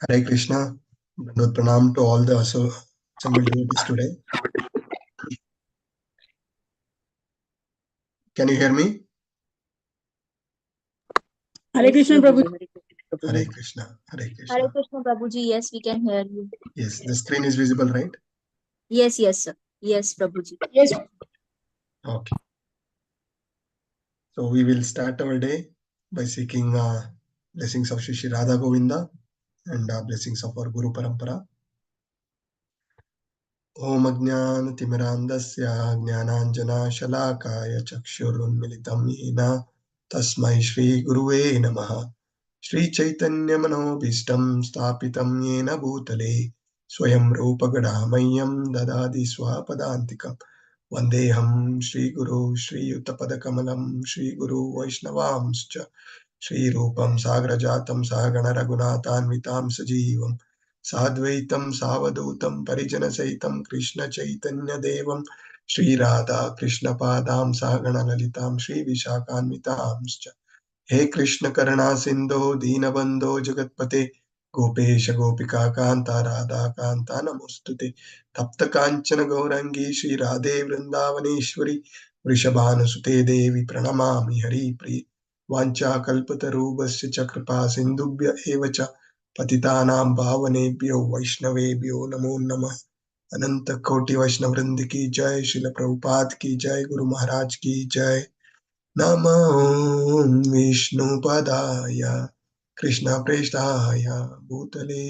Hare Krishna. Dandavad Pranam to all the assembled devotees today. Can you hear me? Hare Krishna, Prabhu. Hare Krishna. Hare Krishna. Hare Krishna, Prabhuji. Yes, we can hear you. Yes, the screen is visible, right? Yes, sir. Yes, Prabhuji. Yes. Okay. So we will start our day by seeking blessings of Shri Radha Govinda and blessings of our Guru Parampara. Om Ajnana Timirandasya Jnananjana Shalakaya Chakshurunmilitam Yena Tasmai Shri Guruve Namaha. Shri Chaitanya Manobhishtam Stapitam Yena Bhutale Swayam Rupa Gadamayam Dadadi Swapadantikam Vandeham Shri Guru Shri Yuttapadakamalam Shri Guru Vaishnavamscha Shri Rupam Sagrajatam Sahagana Raghunathanvitam Sajivam Sadvaitam Savadutam Parijana Saitam Krishna Chaitanya Devam Shri Radha Krishna Padam Sahagana Lalitam Shri Vishakhanvitamscha हे कृष्ण करुणा सिंधो दीनबंधो जगतपते गोपेश गोपिका कांता राधा कांता नमोस्तुते तप्त कांचन गौरंगी श्री राधे वृंदावनेश्वरी वृषभानुसुते देवी प्रणमामि हरिप्रिये वाञ्छाकल्पतरुभ्यश्च च कृपा सिन्धुभ्य एव च पतितानां पावनेभ्यो वैष्णवेभ्यो नमो नमः अनंत कोटि वैष्णव वृंद की जय श्रील प्रभुपाद की जय गुरु महाराज की जय नमो विष्णुपदाय कृष्णप्रेष्ठाय भूतले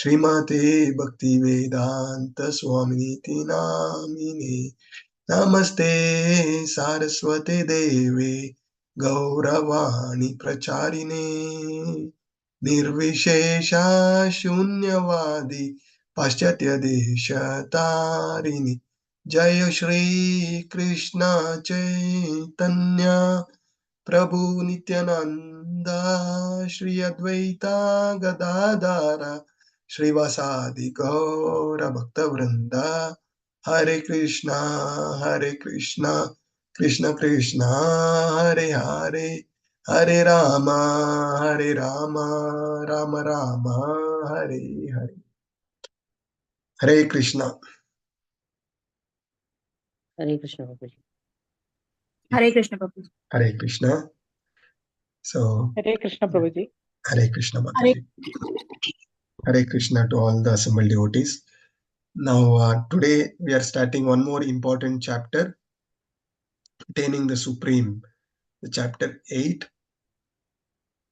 श्रीमते भक्तिवेदांत स्वामिनिति नामिने नमस्ते सारस्वते देवे गौरवाणी प्रचारिणे निर्विशेषा शून्यवादी पाश्चात्य देशतारिणी जय श्री कृष्ण चैतन्य प्रभु नित्यानंदा श्री अद्वैता गदाधर श्रीवासादि गौर भक्त वृंदा हरे Krishna Krishna Krishna Hare Hare Hare Ram Ram Ram Hare Hare Hare Krishna Hare Krishna, Prabhuji. Hare Krishna, Prabhuji. Hare Krishna. So, Hare Krishna, Prabhuji. Hare Krishna Mataji. Hare Krishna to all the assembled devotees. Now, today we are starting one more important chapter, Attaining the Supreme, the chapter 8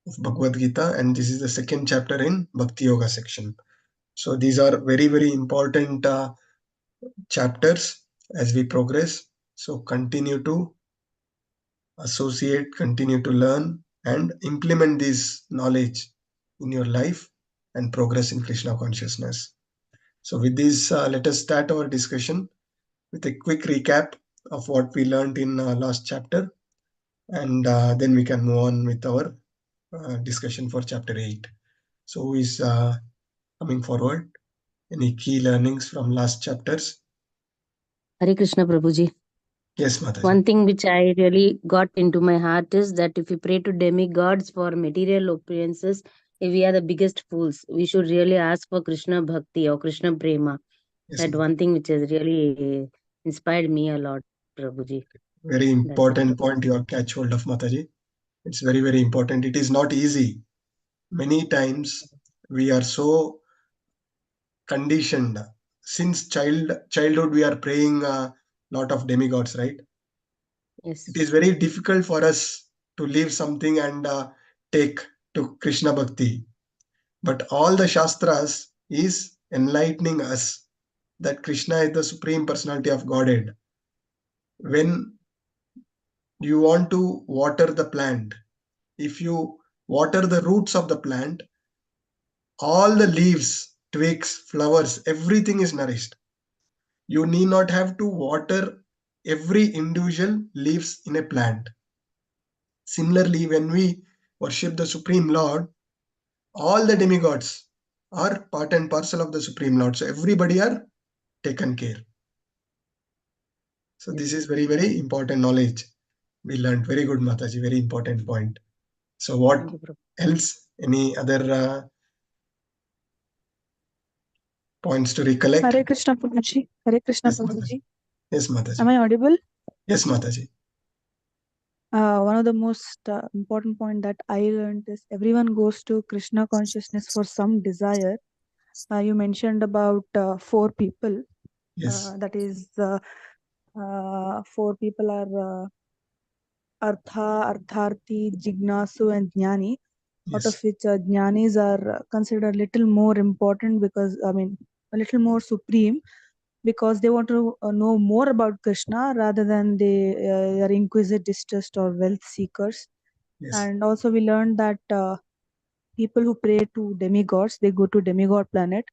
of Bhagavad Gita, and this is the second chapter in Bhakti Yoga section. So, these are very, very important chapters as we progress. So, continue to associate, continue to learn, and implement this knowledge in your life and progress in Krishna consciousness. So with this, let us start our discussion with a quick recap of what we learned in last chapter, and then we can move on with our discussion for chapter 8. So who is coming forward? Any key learnings from last chapters? Hare Krishna, Prabhuji. Yes, Mataji. One thing which I really got into my heart is that if we pray to demigods for material appearances, if we are the biggest fools, we should really ask for Krishna Bhakti or Krishna Prema. Yes, That one thing which has really inspired me a lot, Prabhuji. very important point you have catch hold of, Mataji. It's very, very important. It is not easy. Many times we are so conditioned. Since childhood, we are praying a lot of demigods, right? Yes. It is very difficult for us to leave something and take to Krishna Bhakti. But all the Shastras is enlightening us that Krishna is the Supreme Personality of Godhead. When you want to water the plant, if you water the roots of the plant, all the leaves, twigs, flowers, everything is nourished. You need not have to water every individual leaves in a plant. Similarly, when we worship the Supreme Lord, all the demigods are part and parcel of the Supreme Lord. So everybody are taken care. So this is very, very important knowledge. We learned. Very good, Mataji. Very important point. So what else? Any other points to recollect? Hare Krishna Prabhuji. Hare Krishna Yes, Mataji. Prabhuji. Yes, Mataji. Am I audible? Yes, Mataji. One of the most important point that I learned is everyone goes to Krishna consciousness for some desire. You mentioned about 4 people. Yes. That is, 4 people are Artha, Artharthi, Jignasu, and Jnani. Out of Yes. which Jnanis are considered a little more important because, I mean, a little more supreme because they want to know more about Krishna rather than they are inquisitive, distrust, or wealth seekers. Yes. And also we learned that people who pray to demigods, they go to demigod planet,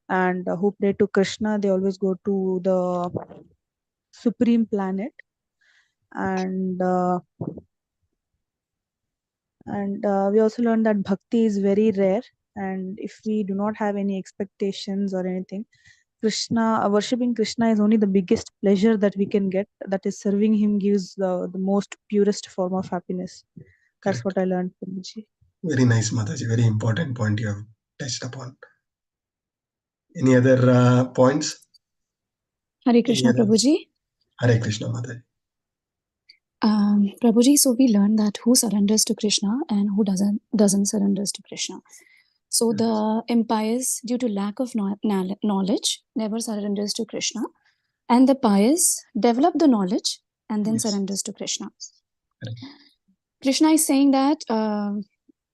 and who pray to Krishna, they always go to the supreme planet. And we also learned that bhakti is very rare, and if we do not have any expectations or anything, worshipping Krishna is only the biggest pleasure that we can get. That is, serving him gives the most purest form of happiness. That's Correct. what I learned, Prabhuji. Very nice, Mataji. Very important point you have touched upon. Any other points? Hare Krishna, Prabhuji. Hare Krishna, Mataji. Prabhuji, so we learned that who surrenders to Krishna and who doesn't surrenders to Krishna. So Yes. the impious, due to lack of knowledge, never surrenders to Krishna, and the pious develop the knowledge and then Yes. surrenders to Krishna. Correct. Krishna is saying that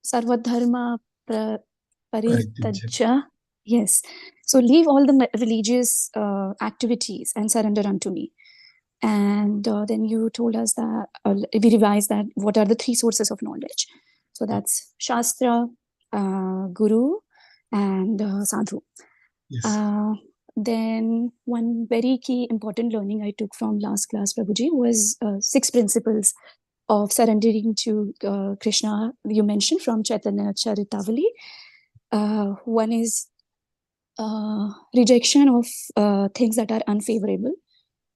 sarvadharma parityajya. Yes. So leave all the religious activities and surrender unto me. And then you told us that we revised that what are the 3 sources of knowledge. So that's Shastra, Guru, and Sadhu. Yes. Then one very key important learning I took from last class, Prabhuji, was 6 principles of surrendering to Krishna. You mentioned from Chaitanya Charitavali. One is rejection of things that are unfavorable,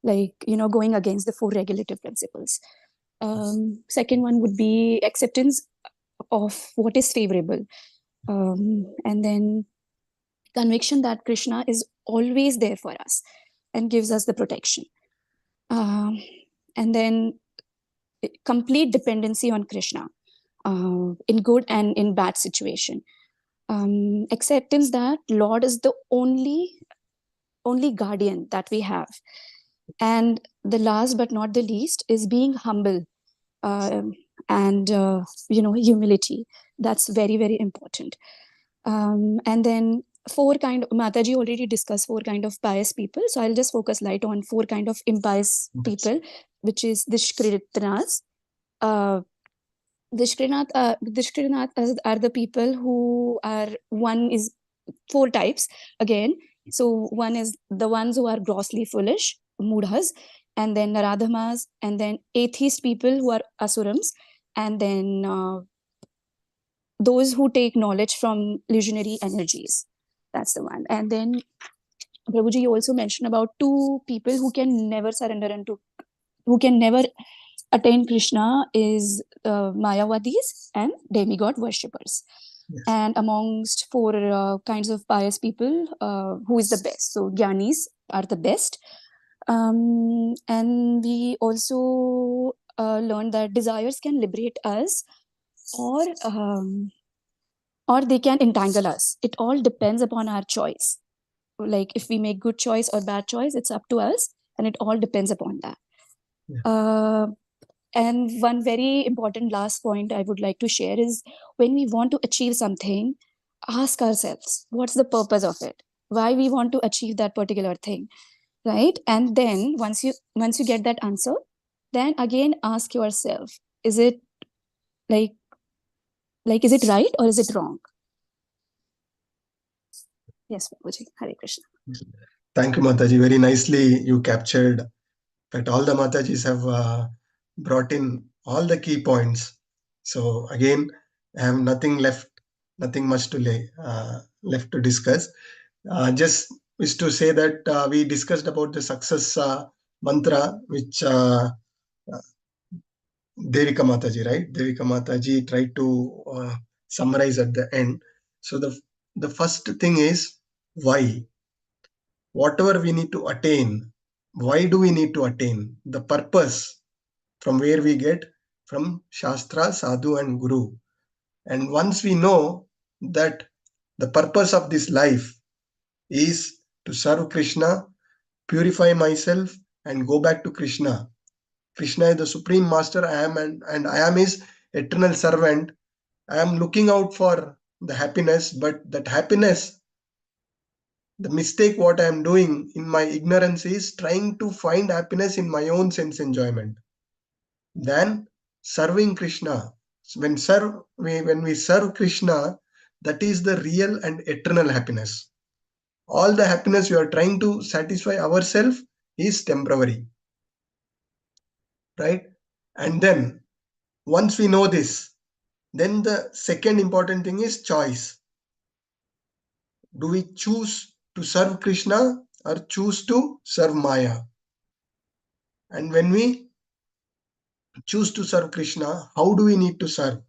like going against the 4 regulative principles. Second one would be acceptance of what is favorable, and then conviction that Krishna is always there for us and gives us the protection, and then complete dependency on Krishna in good and in bad situation. Acceptance that Lord is the only guardian that we have. And the last but not the least is being humble, and humility. That's very, very important. And then 4 kind of, Mataji already discussed 4 kind of pious people, so I'll just focus light on 4 kind of impious people, which is Dishkritanas. Dishkrinath are the people who are, one is 4 types again. So one is the ones who are grossly foolish, mudhas, and then naradhamas, and then atheist people who are asurams, and then those who take knowledge from illusionary energies. That's the one. And then Prabhuji, you also mentioned about 2 people who can never surrender and who can never attain Krishna is Mayavadis and demigod worshippers. Yes. And amongst 4 kinds of pious people, who is the best? So Gyanis are the best. And we also learned that desires can liberate us, or they can entangle us. It all depends upon our choice. Like if we make good choice or bad choice, it's up to us, and it all depends upon that. Yeah. And one very important last point I would like to share is, when we want to achieve something, ask ourselves, what's the purpose of it? Why we want to achieve that particular thing, right? And then once you get that answer, then again ask yourself, is it like is it right or is it wrong? Yes, Babuji. Hare Krishna. Thank you, Mataji. Very nicely you captured that all the Matajis have brought in all the key points. So again, I have nothing much to left to discuss. Just is to say that we discussed about the success mantra, which Devika Mataji, right? Devika Mataji tried to summarize at the end. So the first thing is why. whatever we need to attain, why do we need to attain? The purpose from where we get from Shastra, Sadhu and Guru. And once we know that the purpose of this life is to serve Krishna, purify myself and go back to Krishna. Krishna is the supreme master. I am and I am his eternal servant. I am looking out for the happiness, but that happiness, the mistake what I am doing in my ignorance is trying to find happiness in my own sense enjoyment. Then serving Krishna. When we serve Krishna, that is the real and eternal happiness. All the happiness we are trying to satisfy ourselves is temporary, right? And then once we know this, then the second important thing is choice. Do we choose to serve Krishna or choose to serve Maya? And when we choose to serve Krishna, how do we need to serve?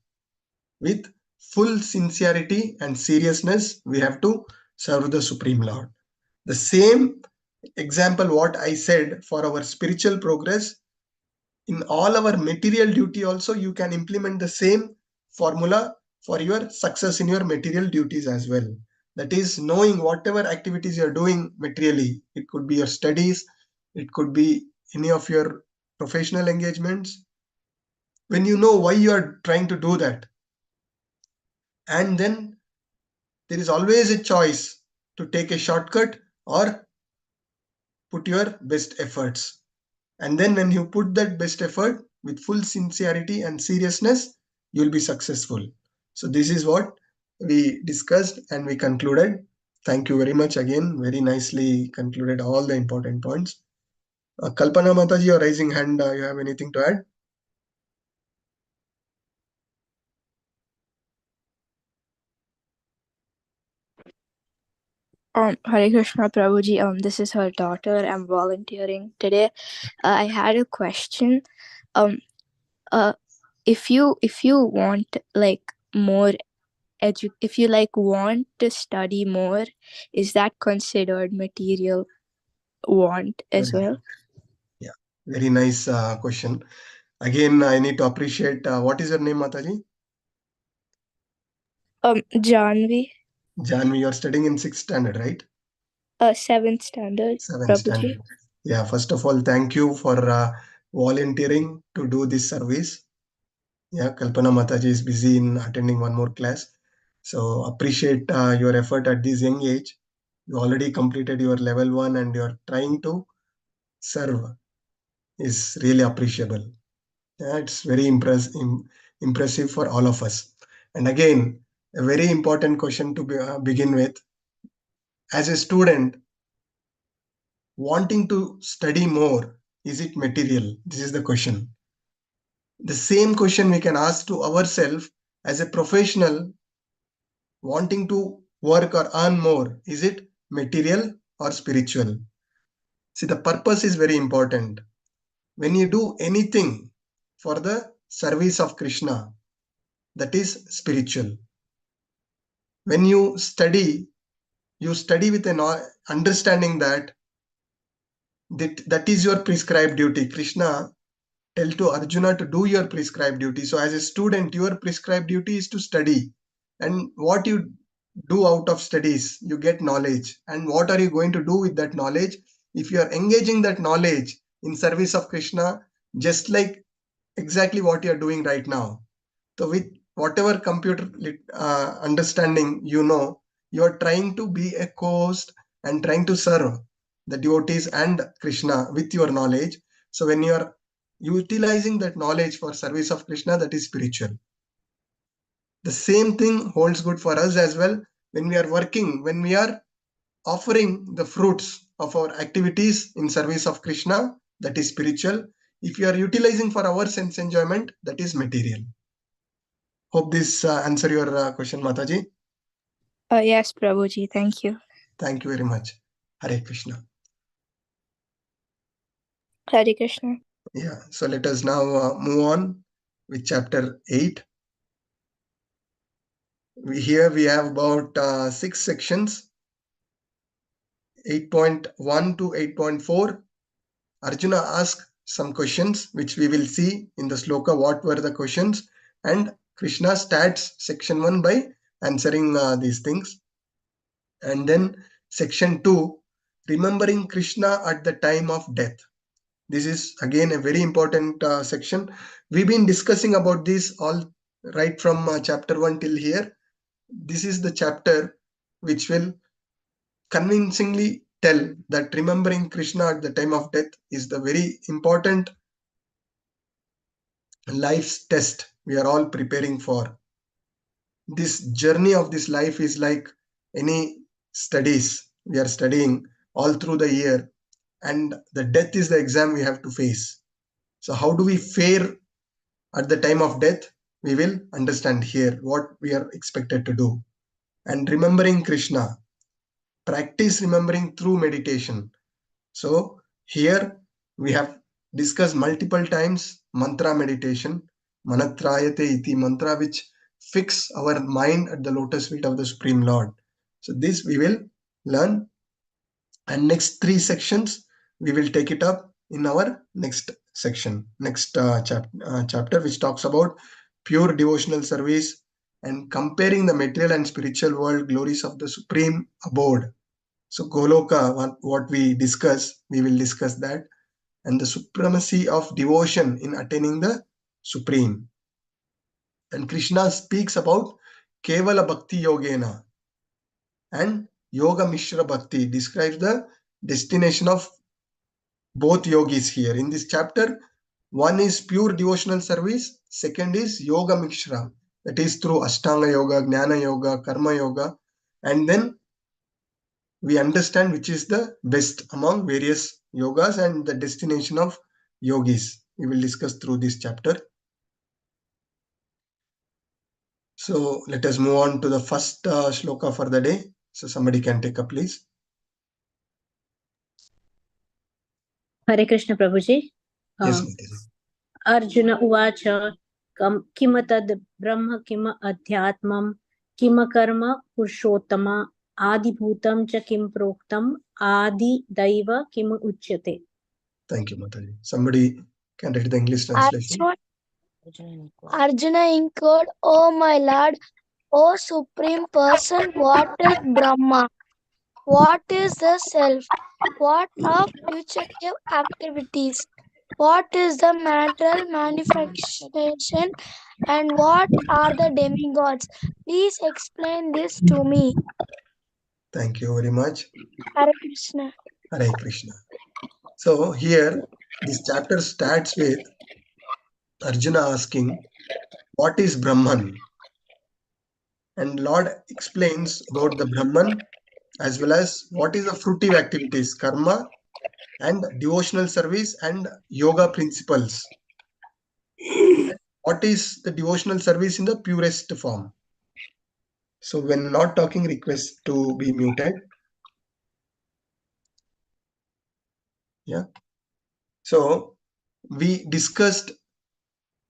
With full sincerity and seriousness, we have to serve the Supreme Lord. The same example what I said for our spiritual progress, in all our material duty also you can implement the same formula for your success in your material duties as well. That is, knowing whatever activities you are doing materially, it could be your studies, it could be any of your professional engagements. When you know why you are trying to do that, and then there is always a choice to take a shortcut or put your best efforts. And then when you put that best effort with full sincerity and seriousness, you will be successful. So this is what we discussed and we concluded. Thank you very much again. Very nicely concluded all the important points. Kalpana Mataji, you're raising hand. You have anything to add? Hare Krishna Prabhuji, this is her daughter. I'm volunteering today. I had a question. If you want like more if you like want to study more, is that considered material want as well? Yeah, very nice question. Again, I need to appreciate. What is your name, Mataji? Janvi. Janvi, you're studying in 6th standard, right? 7th standard. 7th Prabhuji. standard. Yeah, first of all, thank you for volunteering to do this service. Yeah, Kalpana Mataji is busy in attending one more class. So appreciate your effort at this young age. You already completed your level 1 and you're trying to serve is really appreciable. Yeah, it's very impressive for all of us. And again, a very important question to begin with. As a student, wanting to study more, is it material? This is the question. The same question we can ask to ourselves as a professional wanting to work or earn more. Is it material or spiritual? See, the purpose is very important. When you do anything for the service of Krishna, that is spiritual. When you study with an understanding that is your prescribed duty. Krishna tell to Arjuna to do your prescribed duty. So as a student, your prescribed duty is to study. And what you do out of studies, you get knowledge. And what are you going to do with that knowledge? If you are engaging that knowledge in service of Krishna, just like exactly what you are doing right now. So with whatever computer understanding you know, you are trying to be a co-host and trying to serve the devotees and Krishna with your knowledge. So when you are utilizing that knowledge for service of Krishna, that is spiritual. The same thing holds good for us as well. When we are working, when we are offering the fruits of our activities in service of Krishna, that is spiritual. If you are utilizing for our sense enjoyment, that is material. Hope this answer your question, Mataji. Yes, Prabhuji. Thank you. Thank you very much. Hare Krishna. Hare Krishna. Yeah, so let us now move on with chapter 8. Here we have about 6 sections. 8.1 to 8.4, Arjuna asked some questions which we will see in the sloka what were the questions, and Krishna starts section 1 by answering these things. And then section 2, remembering Krishna at the time of death. This is again a very important section. We've been discussing about this all right from chapter 1 till here. This is the chapter which will convincingly tell that remembering Krishna at the time of death is the very important life's test we are all preparing for. This journey of this life is like any studies we are studying all through the year, and the death is the exam we have to face. So how do we fare at the time of death? We will understand here what we are expected to do. And remembering Krishna, practice remembering through meditation. So here we have discussed multiple times mantra meditation, manatrayate iti, mantra which fix our mind at the lotus feet of the Supreme Lord. So this we will learn, and next 3 sections we will take it up in our next section, next chapter, which talks about pure devotional service and comparing the material and spiritual world glories of the Supreme Abode. So Goloka, what we discuss, we will discuss that, and the supremacy of devotion in attaining the Supreme. And Krishna speaks about Kevala Bhakti Yogena, and Yoga Mishra Bhakti describes the destination of both yogis here. In this chapter, one is pure devotional service, second is Yoga Mishra, that is through Ashtanga Yoga, Jnana Yoga, Karma Yoga, and then we understand which is the best among various yogas and the destination of yogis. We will discuss through this chapter. So let us move on to the first shloka for the day. So somebody can take up, please. Hare Krishna Prabhuji. Yes, Mataji. Arjuna uvacha kimatad brahma kima adhyatmam kima karma purushottama adibhutam cha kim proktam adi daiva kim uchyate. Thank you, Mataji. Somebody can read the English translation. Arjuna inquired, "O my lord, O supreme person, what is Brahma? What is the self? What are fugitive activities? What is the material manifestation? And what are the demigods? Please explain this to me." Thank you very much. Hare Krishna. Hare Krishna. So here, this chapter starts with Arjuna asking, what is Brahman? And Lord explains about the Brahman as well as what is the fruitive activities, karma and devotional service and yoga principles. What is the devotional service in the purest form? So when not talking, request to be muted. Yeah. So we discussed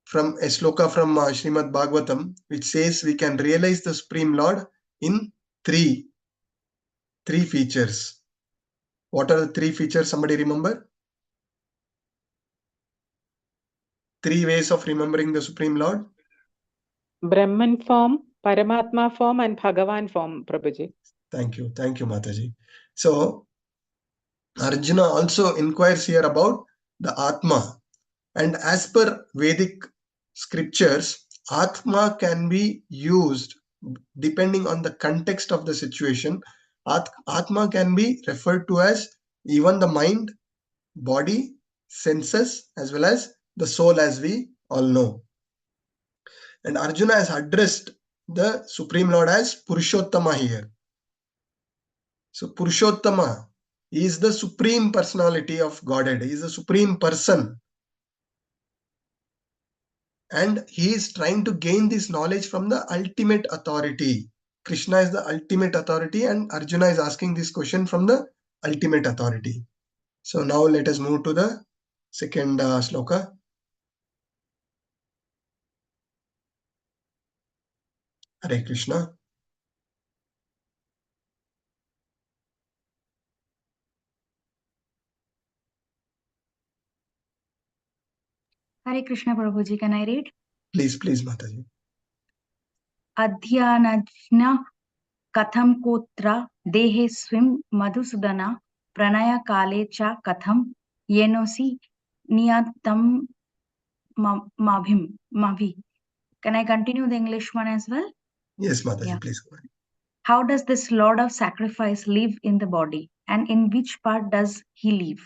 from a sloka from Srimad Bhagavatam, which says we can realize the Supreme Lord in three features. What are the 3 features? Somebody remember? 3 ways of remembering the Supreme Lord. Brahman form, Paramatma form, and Bhagavan form, Prabhuji. Thank you, Mataji. So Arjuna also inquires here about the Atma, and as per Vedic scriptures, Atma can be used depending on the context of the situation. Atma can be referred to as even the mind, body, senses, as well as the soul, as we all know. And Arjuna has addressed the Supreme Lord as Purushottama here. So Purushottama is the supreme personality of Godhead. He is the supreme person. And he is trying to gain this knowledge from the ultimate authority. Krishna is the ultimate authority, and Arjuna is asking this question from the ultimate authority. So now let us move to the second sloka. Hare Krishna. Hare Krishna Prabhuji, can I read? Please, Mataji. Adhyanajna katham kotra dehe swim madhusudana pranaya kale cha katham yenosi niyatam mavi. Can I continue the English one as well? Yes, Mataji, Yeah. please go ahead. How does this Lord of Sacrifice live in the body, and in which part does he live,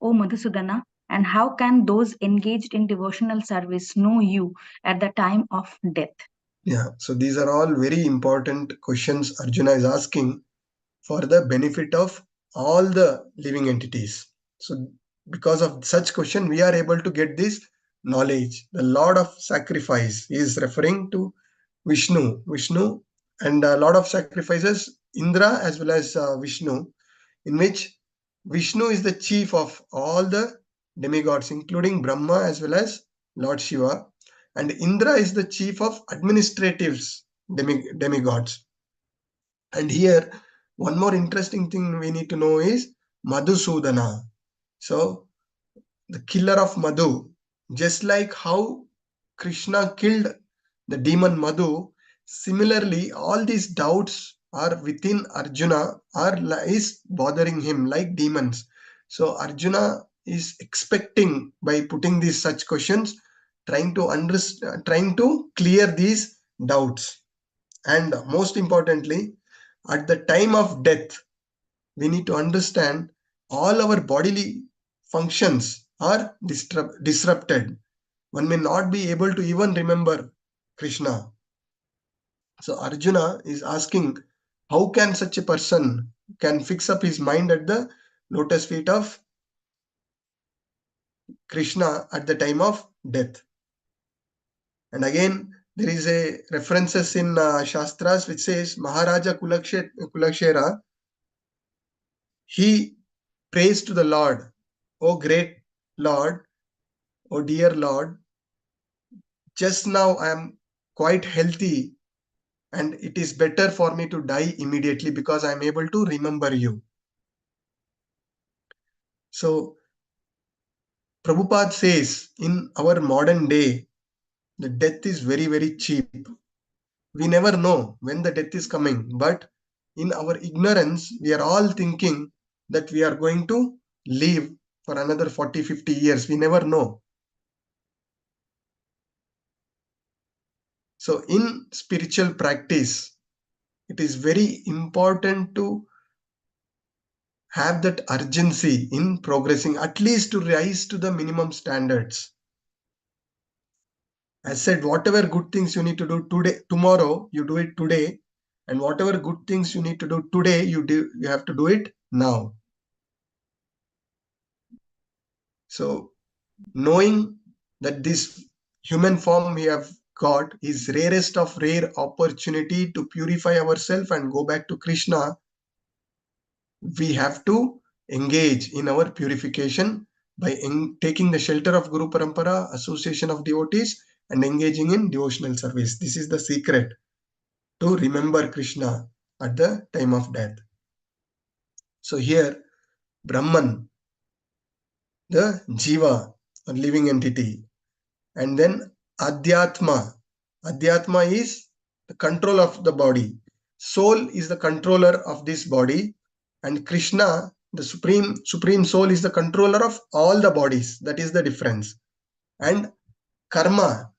O Madhusudana? And how can those engaged in devotional service know you at the time of death? Yeah, so these are all very important questions Arjuna is asking for the benefit of all the living entities. So because of such question, we are able to get this knowledge. The Lord of Sacrifice is referring to Vishnu, and a lot of sacrifices, Indra as well as Vishnu, in which Vishnu is the chief of all the demigods, including Brahma as well as Lord Shiva, and Indra is the chief of administratives, demigods. And here, one more interesting thing we need to know is Madhusudana. So, the killer of Madhu, just like how Krishna killed the demon Madhu, similarly, all these doubts are within Arjuna is bothering him like demons. So, Arjuna is expecting by putting these such questions, trying to clear these doubts. And most importantly, at the time of death, we need to understand all our bodily functions are disrupted. One may not be able to even remember Krishna. So Arjuna is asking, how can such a person can fix up his mind at the lotus feet of Krishna at the time of death? And again, there is a references in Shastras which says Maharaja Kulakshera, he prays to the Lord, "O great Lord, O dear Lord, just now I am quite healthy and it is better for me to die immediately because I am able to remember you." So Prabhupada says in our modern day, the death is very, very cheap. We never know when the death is coming, but in our ignorance, we are all thinking that we are going to live for another 40, 50 years. We never know. So in spiritual practice, it is very important to have that urgency in progressing, at least to rise to the minimum standards. As said, whatever good things you need to do today, tomorrow, you do it today. And whatever good things you need to do today, you have to do it now. So knowing that this human form we have got is rarest of rare opportunity to purify ourselves and go back to Krishna, we have to engage in our purification by taking the shelter of Guru Parampara, association of devotees, and engaging in devotional service. This is the secret to remember Krishna at the time of death. So here, Brahman, the Jiva, or living entity, and then Adhyatma. Adhyatma is the control of the body. Soul is the controller of this body, and Krishna, the supreme soul, is the controller of all the bodies. That is the difference. And karma,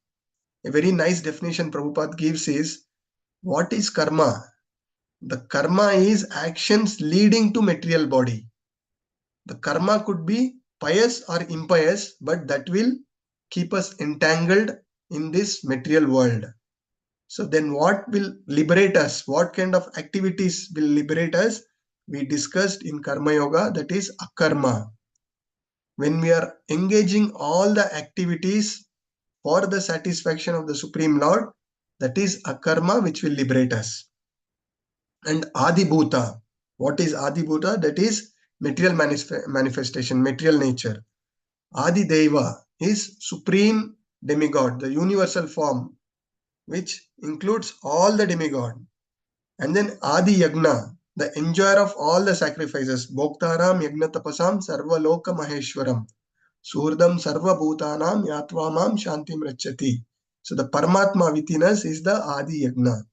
a very nice definition Prabhupada gives is, what is karma? The karma is actions leading to material body. The karma could be pious or impious, but that will keep us entangled in this material world. So then what will liberate us? What kind of activities will liberate us? We discussed in Karma Yoga, that is akarma. When we are engaging all the activities for the satisfaction of the Supreme Lord, that is akarma which will liberate us. And Adibhuta. What is Adibhuta? That is material manifestation, material nature. Adideva is supreme demigod, the universal form, which includes all the demigod. And then Adi Yagna, the enjoyer of all the sacrifices, Bhoktaram Yagna Tapasam Sarva Loka Maheshwaram. Surdam sarva bhutanam yatvamam shantim rachati. So the Paramatma within us is the Adi Yagna.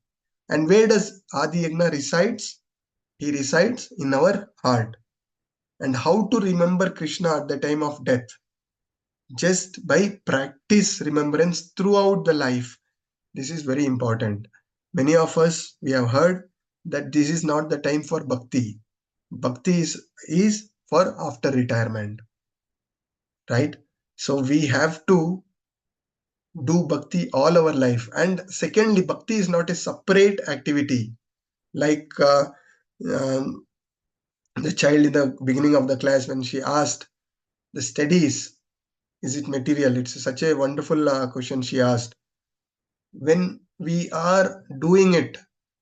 And where does Adi Yagna resides? He resides in our heart. And how to remember Krishna at the time of death? Just by practice remembrance throughout the life. This is very important. Many of us, we have heard that this is not the time for bhakti. Bhakti is for after retirement, right? So we have to do bhakti all our life. And secondly, bhakti is not a separate activity. Like the child in the beginning of the class, when she asked the studies, is it material? It's such a wonderful question she asked. When we are doing it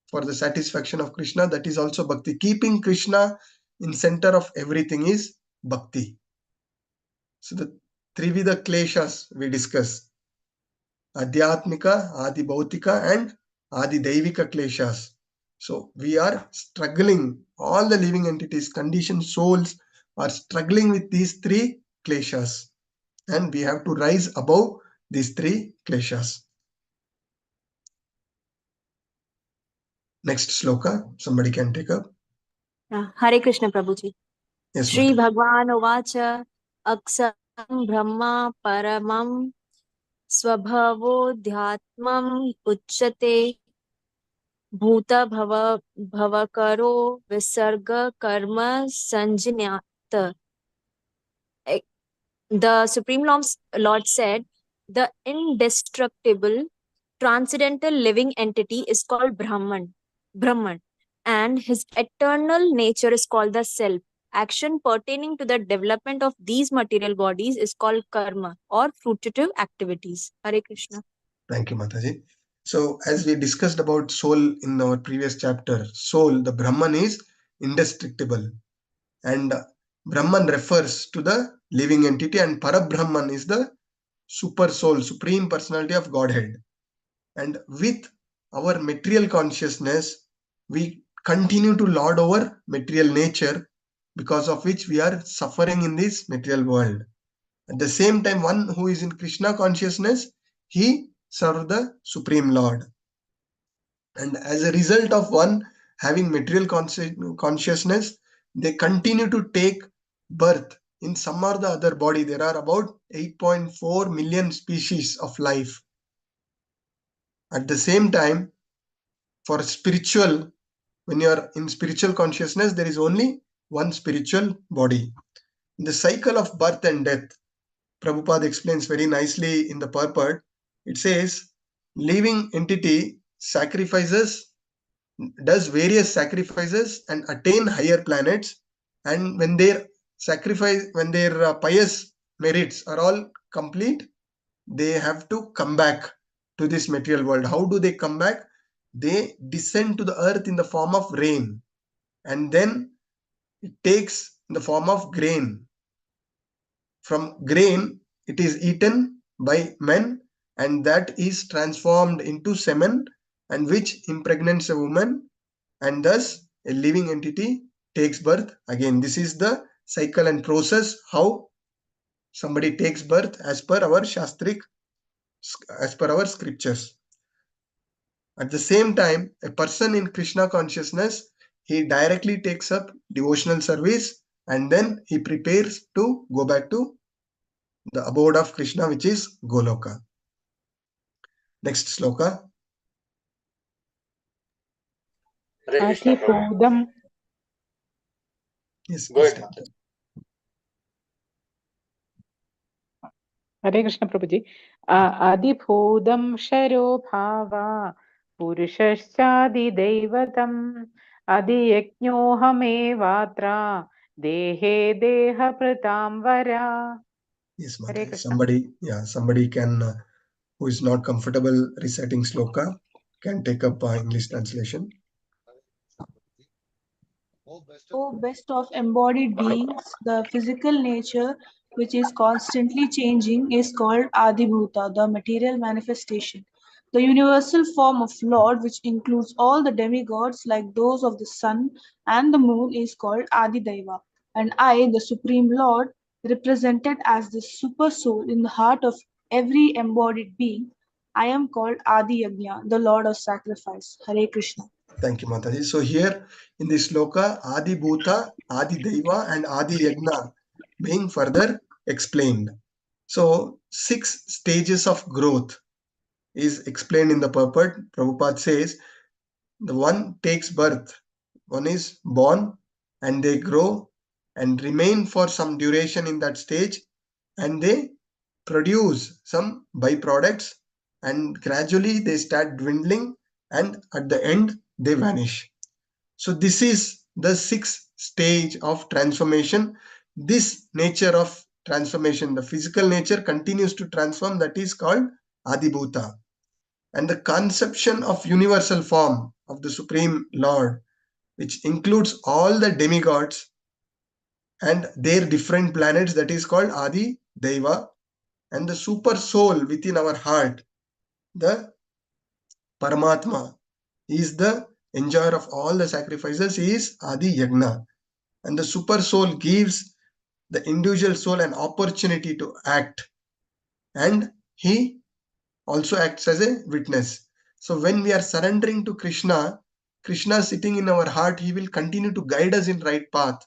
for the satisfaction of Krishna, that is also bhakti. Keeping Krishna in center of everything is bhakti. So the Trivida Kleshas we discuss. Adhyatmika, Adi Bhautika and Adi Daivika Kleshas. So we are struggling, all the living entities, conditioned souls are struggling with these three kleshas. And we have to rise above these three kleshas. Next sloka, somebody can take up. Hare Krishna Prabhuji. Yes, Shri Mata. Bhagwan Ovacha Aksaram Brahma Paramam Swabhavo Dhyatmam Uchate Bhuta Bhavakaro Visarga Karma Sanjinyata. The Supreme Lord said, the indestructible, transcendental living entity is called Brahman, and his eternal nature is called the Self. Action pertaining to the development of these material bodies is called karma or fruitive activities. Hare Krishna. Thank you, Mataji. So as we discussed about soul in our previous chapter, soul, the Brahman is indestructible. And Brahman refers to the living entity, and Parabrahman is the super soul, supreme personality of Godhead. And with our material consciousness, we continue to lord over material nature, because of which we are suffering in this material world. At the same time, one who is in Krishna consciousness, he serves the Supreme Lord. And as a result of one having material consciousness, they continue to take birth in some or the other body. There are about 8.4 million species of life. At the same time, for spiritual, when you are in spiritual consciousness, there is only one spiritual body. In the cycle of birth and death, Prabhupada explains very nicely in the purport. It says, living entity does various sacrifices and attain higher planets, and when their pious merits are all complete, they have to come back to this material world. How do they come back? They descend to the earth in the form of rain, and then it takes in the form of grain. From grain, it is eaten by men, and that is transformed into semen, and which impregnates a woman, and thus a living entity takes birth again. This is the cycle and process how somebody takes birth as per our shastric, as per our scriptures. At the same time, a person in Krishna consciousness, he directly takes up devotional service, and then he prepares to go back to the abode of Krishna, which is Goloka. Next sloka. Adhibodam. Yes, Hare Krishna Prabhuji. Adibodam Sharo Bhava Purushashchadi Devatam Adiyajnohame Vatra Dehe Deha Pratamvara. Yes, Hare Mata. Krishna. Somebody can, who is not comfortable reciting sloka, can take up English translation. O best of embodied beings, the physical nature which is constantly changing is called Adibhuta, the material manifestation. The universal form of Lord, which includes all the demigods like those of the sun and the moon, is called Adidaiva. And I, the Supreme Lord, represented as the super soul in the heart of every embodied being. I am called Adi Yajna, the Lord of Sacrifice. Hare Krishna. Thank you, Mataji. So here in this sloka, Adi Bhuta, Adi Deva and Adi Yagna being further explained. So 6 stages of growth is explained in the purport. Prabhupada says the one takes birth, one is born and they grow and remain for some duration in that stage and they produce some byproducts and gradually they start dwindling and at the end they vanish. So this is the 6th stage of transformation. This nature of transformation, the physical nature continues to transform, that is called Adibhuta. And the conception of universal form of the Supreme Lord, which includes all the demigods and their different planets, that is called Adi Deva, and the super soul within our heart, the Paramatma, is the enjoyer of all the sacrifices, is Adi Yagna. And the super soul gives the individual soul an opportunity to act, and he also acts as a witness. So when we are surrendering to Krishna, Krishna sitting in our heart, he will continue to guide us in right path.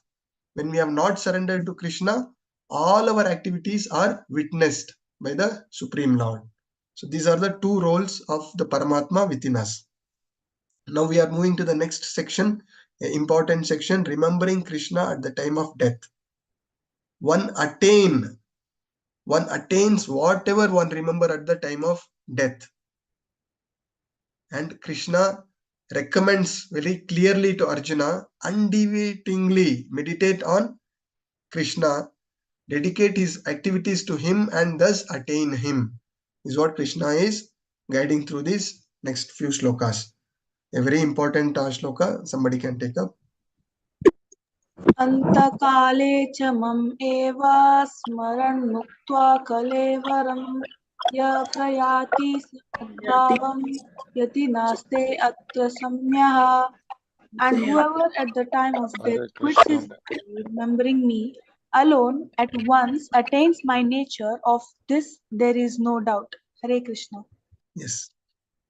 When we have not surrendered to Krishna, all our activities are witnessed by the Supreme Lord. So these are the 2 roles of the Paramatma within us. Now we are moving to the next section, an important section, remembering Krishna at the time of death. One attains whatever one remember at the time of death. And Krishna recommends very clearly to Arjuna, undeviatingly meditate on Krishna, dedicate his activities to him and thus attain him, is what Krishna is guiding through these next few slokas. A very important shloka, somebody can take up. अन्तकाले च मम एव स्मरन् मुक्त्वा कलेवरं य प्रयाति समद्भावं यति नास्ते अत्र सम्यः. And whoever at the time of death quits his body, remembering me alone, at once attains my nature. Of this there is no doubt. Hare Krishna. Yes.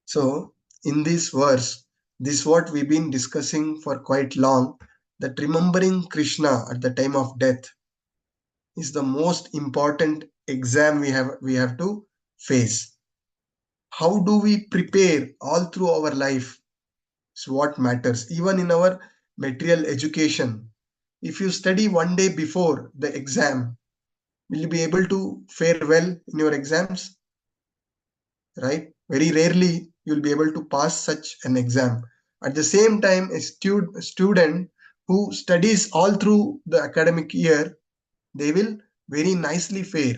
So in this verse, this is what we've been discussing for quite long, that remembering Krishna at the time of death is the most important exam we have to face. How do we prepare all through our life is what matters. Even in our material education, if you study one day before the exam, will you be able to fare well in your exams? Right? Very rarely you will be able to pass such an exam. At the same time, a student who studies all through the academic year, they will very nicely fare.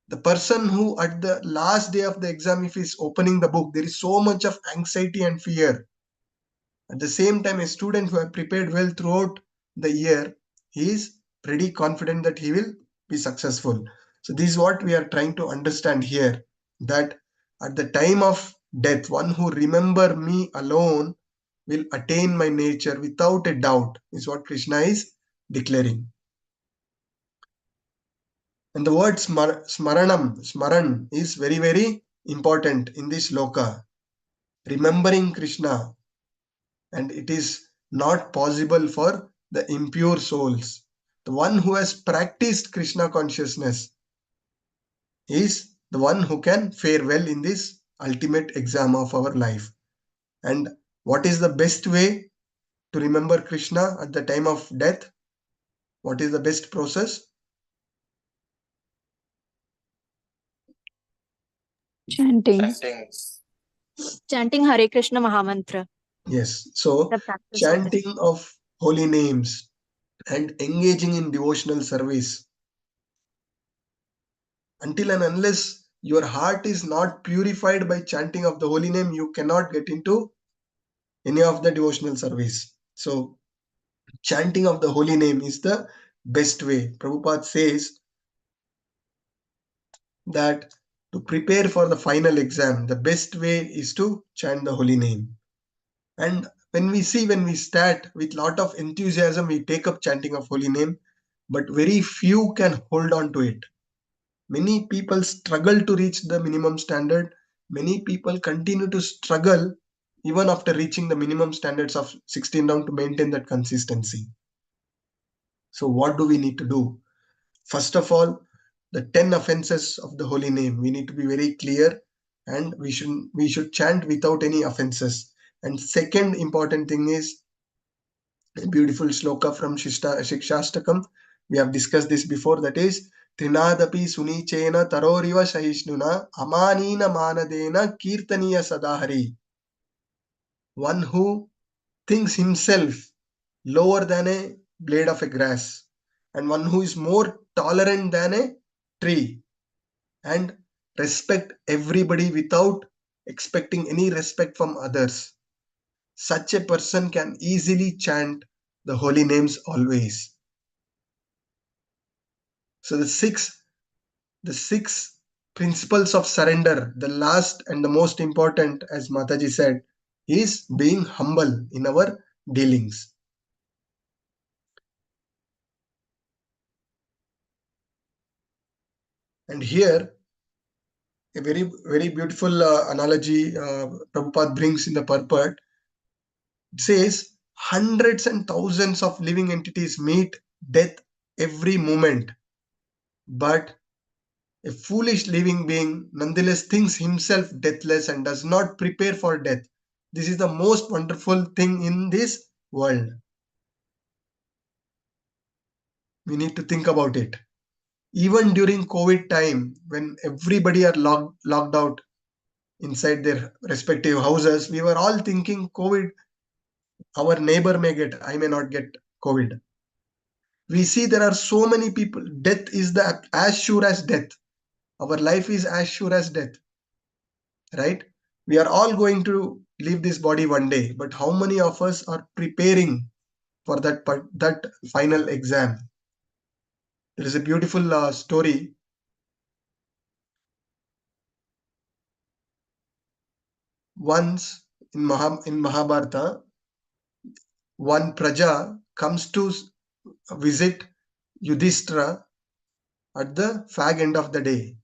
The person who at the last day of the exam, if he's opening the book, there is so much of anxiety and fear. At the same time, a student who has prepared well throughout the year, he is pretty confident that he will be successful. So this is what we are trying to understand here, that at the time of death, one who remember me alone will attain my nature without a doubt, is what Krishna is declaring. And the word smaran is very, very important in this loka. Remembering Krishna, and it is not possible for the impure souls. The one who has practiced Krishna consciousness is the one who can fare well in this ultimate exam of our life. And what is the best way to remember Krishna at the time of death? What is the best process? Chanting. Chanting Hare Krishna Mahamantra. Yes. So The practice of it. chanting of holy names and engaging in devotional service. Until and unless your heart is not purified by chanting of the holy name, you cannot get into any of the devotional service. So chanting of the holy name is the best way. Prabhupada says that to prepare for the final exam, the best way is to chant the holy name. And when we start with lot of enthusiasm, we take up chanting of holy name. but very few can hold on to it. Many people struggle to reach the minimum standard. Many people continue to struggle even after reaching the minimum standards of 16 round to maintain that consistency. So what do we need to do? First of all, the 10 offenses of the holy name, we need to be very clear, and we should chant without any offenses. And second important thing is a beautiful sloka from Shikshastakam. We have discussed this before, that is Trinadapi Sunichena Taroriva Sahishnuna Amanina Manadena Kirtaniya Sadahari. One who thinks himself lower than a blade of a grass, and one who is more tolerant than a tree, and respect everybody without expecting any respect from others. Such a person can easily chant the holy names always. So the six principles of surrender, the last and the most important, as Mataji said, is being humble in our dealings. And here, a very, very beautiful analogy Prabhupada brings in the purport. It says, hundreds and thousands of living entities meet death every moment, but a foolish living being nonetheless thinks himself deathless and does not prepare for death. This is the most wonderful thing in this world. We need to think about it. Even during COVID time, when everybody are locked out inside their respective houses, we were all thinking COVID, our neighbor may get, I may not get COVID. We see there are so many people. Death is as sure as death. Our life is as sure as death, right? We are all going to leave this body one day, but how many of us are preparing for that final exam? There is a beautiful story. Once in Mahabharata, one Praja comes to visit Yudhishthira at the fag end of the day.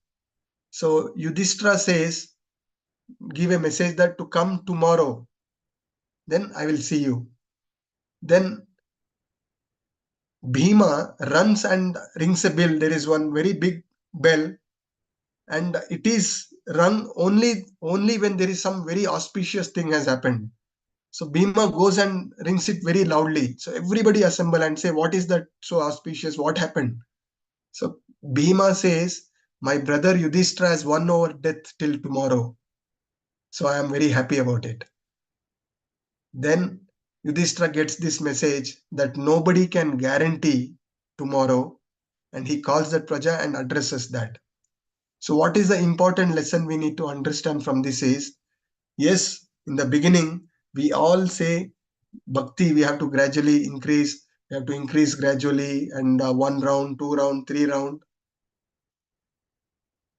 So Yudhishthira says, give a message that to come tomorrow, then I will see you. Then Bhima runs and rings a bell. There is one very big bell, and it is rung only when there is some very auspicious thing has happened. So Bhima goes and rings it very loudly. So everybody assemble and say, what is that so auspicious? What happened? So Bhima says, my brother Yudhishthira has won over death till tomorrow. So I am very happy about it. Then Yudhishthira gets this message that nobody can guarantee tomorrow, and he calls that Praja and addresses that. So what is the important lesson we need to understand from this is, yes, in the beginning, we all say bhakti, we have to gradually increase, we have to increase gradually, and 1 round, 2 round, 3 round.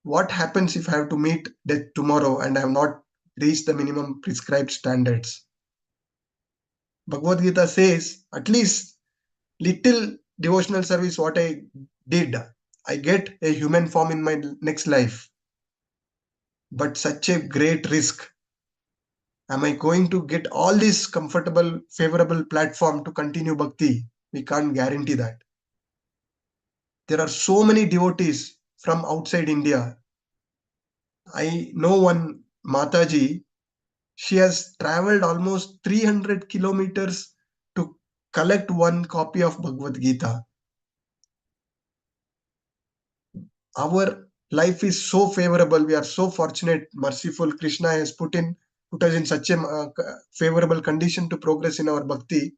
What happens if I have to meet death tomorrow and I have not reached the minimum prescribed standards? Bhagavad Gita says, at least little devotional service what I did, I get a human form in my next life. But such a great risk. Am I going to get all this comfortable, favorable platform to continue bhakti? We can't guarantee that. There are so many devotees from outside India. I know one Mataji, she has traveled almost 300 kilometers to collect one copy of Bhagavad Gita. Our life is so favorable. We are so fortunate, merciful. Krishna has put us in such a favorable condition to progress in our bhakti.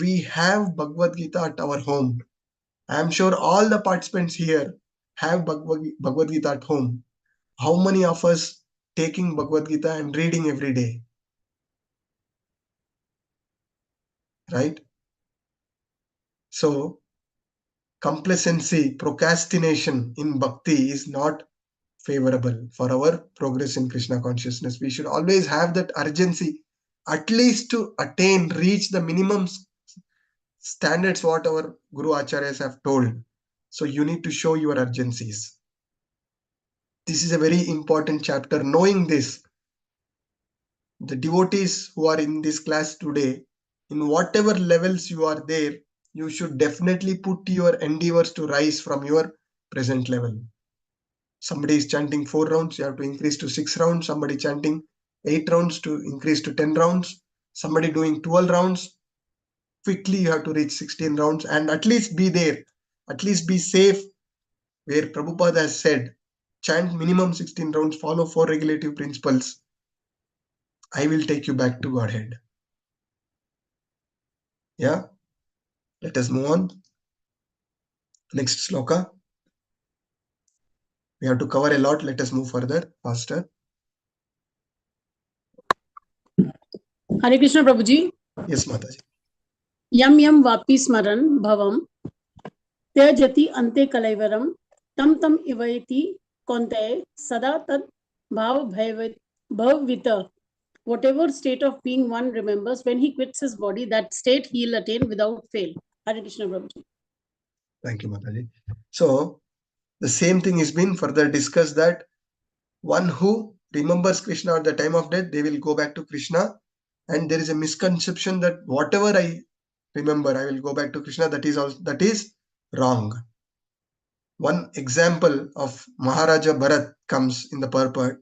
We have Bhagavad Gita at our home. I am sure all the participants here have Bhagavad Gita at home. How many of us taking Bhagavad Gita and reading every day? Right? So, complacency, procrastination in bhakti is not favorable for our progress in Krishna consciousness. We should always have that urgency, at least to reach the minimum standards what our Guru Acharyas have told. So you need to show your urgencies. This is a very important chapter. Knowing this, the devotees who are in this class today, in whatever levels you are there, you should definitely put your endeavors to rise from your present level. Somebody is chanting 4 rounds, you have to increase to 6 rounds. Somebody chanting 8 rounds to increase to 10 rounds. Somebody doing 12 rounds. Quickly you have to reach 16 rounds and at least be there. At least be safe where Prabhupada has said, chant minimum 16 rounds, follow 4 regulative principles. I will take you back to Godhead. Yeah. Let us move on. Next sloka. We have to cover a lot. Let us move further, faster. Hare Krishna Prabhuji. Yes, Mataji. Yam yam vapi smaran bhavam त्यजति ante kalaivaram tam tam ivayati kontaye sada tad bhav bhavvita. Whatever state of being one remembers, when he quits his body, that state he'll attain without fail. Hare Krishna Prabhuji. Thank you, Mataji. So, the same thing has been further discussed that one who remembers Krishna at the time of death, they will go back to Krishna. And there is a misconception that whatever I remember, I will go back to Krishna. That is wrong. One example of Maharaja Bharat comes in the purport.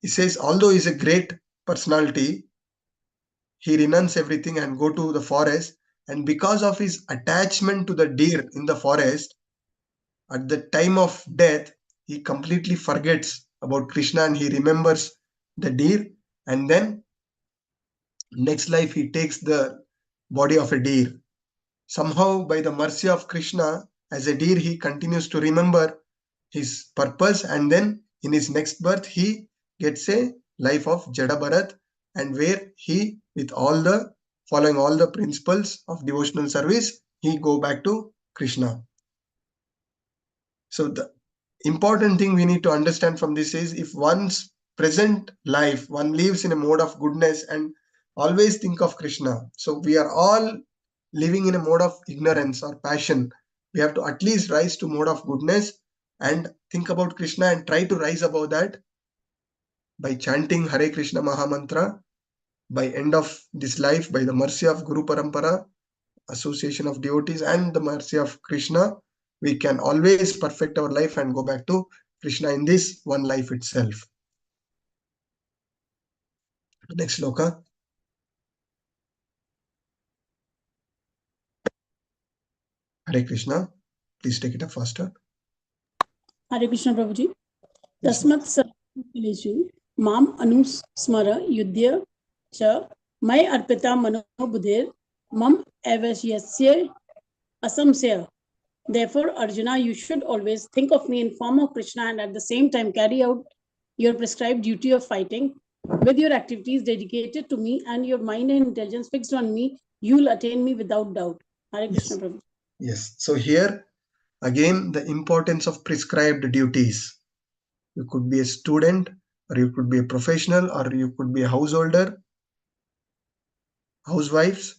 He says, although he is a great personality, he renounced everything and go to the forest. And because of his attachment to the deer in the forest, at the time of death, he completely forgets about Krishna and he remembers the deer. And then next life, he takes the body of a deer. Somehow, by the mercy of Krishna, as a deer, he continues to remember his purpose. And then in his next birth, he gets a life of Jada Bharat, and where he, with following all the principles of devotional service, he go back to Krishna. So the important thing we need to understand from this is, if one's present life, one lives in a mode of goodness and always think of Krishna. So we are all living in a mode of ignorance or passion. We have to at least rise to mode of goodness and think about Krishna and try to rise above that by chanting Hare Krishna Mahamantra. By end of this life, by the mercy of Guru Parampara, association of devotees, and the mercy of Krishna, we can always perfect our life and go back to Krishna in this one life itself. Next sloka. Hare Krishna. Please take it up faster. Hare Krishna Prabhuji. Tasmat sarveshu mam anusmara yudhya cha may arpita mano buddhir mam avasyasya asamsya. Therefore, Arjuna, you should always think of me in form of Krishna and at the same time carry out your prescribed duty of fighting. With your activities dedicated to me and your mind and intelligence fixed on me, you will attain me without doubt. Hare Krishna Prabhu. Yes. So here, again, the importance of prescribed duties. You could be a student, or you could be a professional, or you could be a householder, housewives.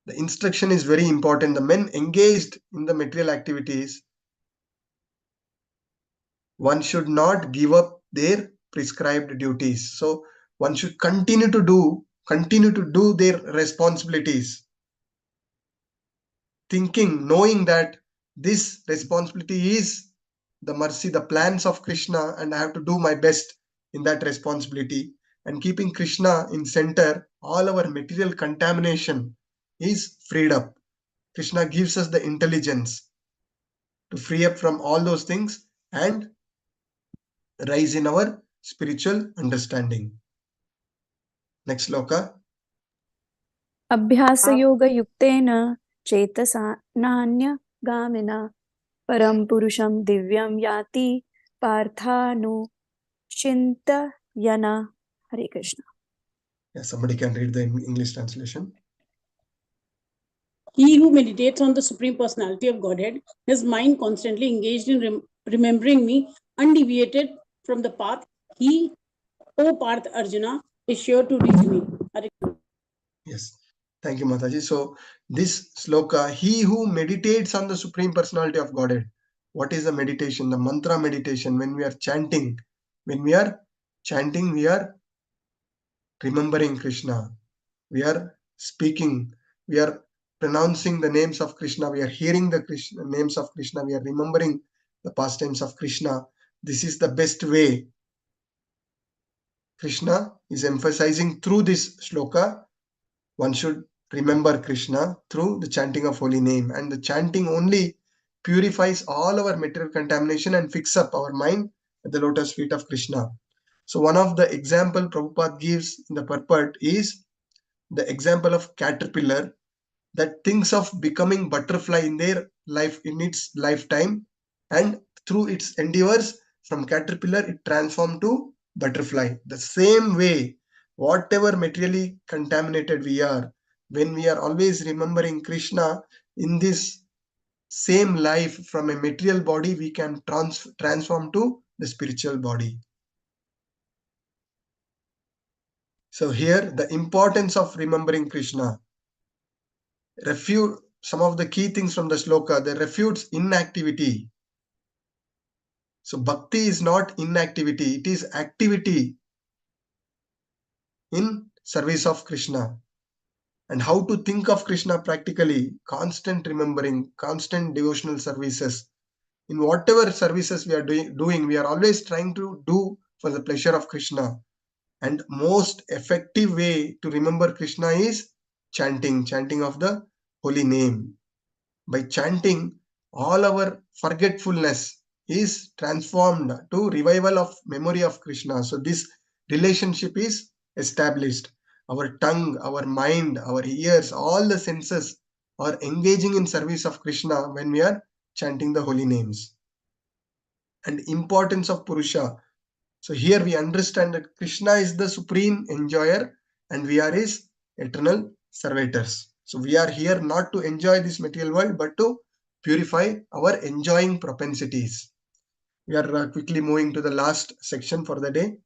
The instruction is very important. The men engaged in the material activities, one should not give up their prescribed duties. So one should continue to do their responsibilities, thinking, knowing that this responsibility is the mercy, the plans of Krishna, and I have to do my best in that responsibility. And keeping Krishna in center, all our material contamination is freed up. Krishna gives us the intelligence to free up from all those things and rise in our spiritual understanding. Next sloka. Abhyasa yoga yuktena chetasa nanya gamina param purusham divyam yati parthanu chinta yana. Hare Krishna. Yeah, somebody can read the English translation. He who meditates on the Supreme Personality of Godhead, his mind constantly engaged in remembering me, undeviated from the path, he, O Parth Arjuna, is sure to reach me. Yes. Thank you, Mataji. So this sloka, he who meditates on the Supreme Personality of Godhead. What is the meditation? The mantra meditation. When we are chanting, we are remembering Krishna. We are speaking. We are pronouncing the names of Krishna. We are hearing the names of Krishna. We are remembering the pastimes of Krishna. This is the best way. Krishna is emphasizing through this sloka. One should remember Krishna through the chanting of holy name, and the chanting only purifies all our material contamination and fix up our mind at the lotus feet of Krishna. So one of the example Prabhupada gives in the purport is the example of caterpillar that thinks of becoming butterfly in their life, in its lifetime, and through its endeavors from caterpillar it transformed to butterfly. The same way, whatever materially contaminated we are, when we are always remembering Krishna in this same life from a material body, we can transform to the spiritual body. So here the importance of remembering Krishna. Refute some of the key things from the sloka. They refutes inactivity. So bhakti is not inactivity, it is activity in service of Krishna. And how to think of Krishna practically? Constant remembering, constant devotional services. In whatever services we are doing, we are always trying to do for the pleasure of Krishna. And most effective way to remember Krishna is chanting of the holy name. By chanting, all our forgetfulness is transformed to revival of memory of Krishna. So this relationship is established. Our tongue, our mind, our ears, all the senses are engaging in service of Krishna when we are chanting the holy names. And importance of Purusha. So here we understand that Krishna is the supreme enjoyer and we are his eternal servitors. So we are here not to enjoy this material world, but to purify our enjoying propensities. We are quickly moving to the last section for the day.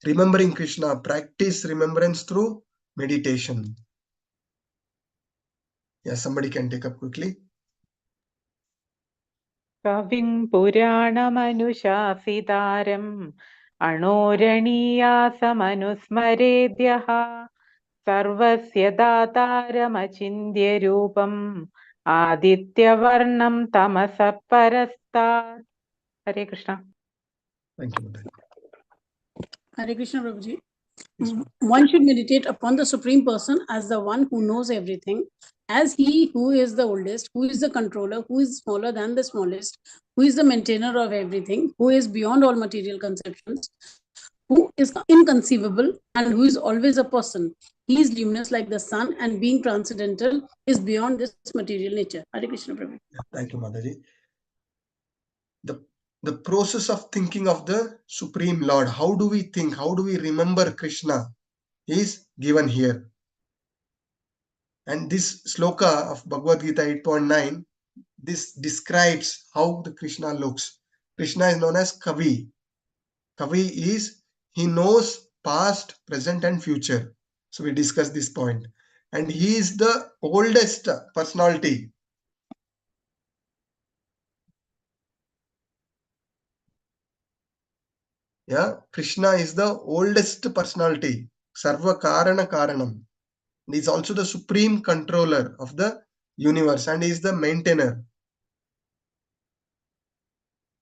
Remembering Krishna, practice remembrance through meditation. Yeah, somebody can take up quickly. कविं पुराणमनुशासितारम् अणोरणीयासमनुस्मरेद्यः सर्वस्य दातारमचिन्त्यरूपम् आदित्यवर्णं तमसः परस्तात्. हरे Krishna. Thank you. Hare Krishna, Prabhuji. One should meditate upon the Supreme Person as the one who knows everything, as he who is the oldest, who is the controller, who is smaller than the smallest, who is the maintainer of everything, who is beyond all material conceptions, who is inconceivable, and who is always a person. He is luminous like the sun, and being transcendental is beyond this material nature. Hare Krishna, Prabhu. Thank you, Mataji. The process of thinking of the Supreme Lord, how do we think, how do we remember Krishna, is given here. And this sloka of Bhagavad Gita 8.9, this describes how the Krishna looks. Krishna is known as Kavi. Kavi is, he knows past, present and future. So we discussed this point. And he is the oldest personality. Yeah, Krishna is the oldest personality. Sarva Karana Karanam. He is also the supreme controller of the universe and he is the maintainer.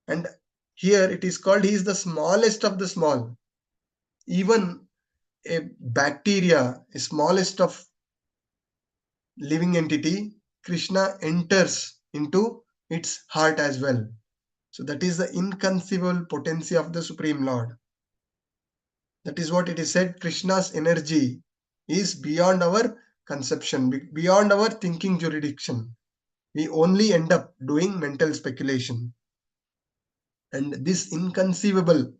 And here it is called, he is the smallest of the small. Even a bacteria, a smallest of living entity, Krishna enters into its heart as well. So that is the inconceivable potency of the Supreme Lord. That is what it is said, Krishna's energy is beyond our conception, beyond our thinking jurisdiction. We only end up doing mental speculation. And this inconceivable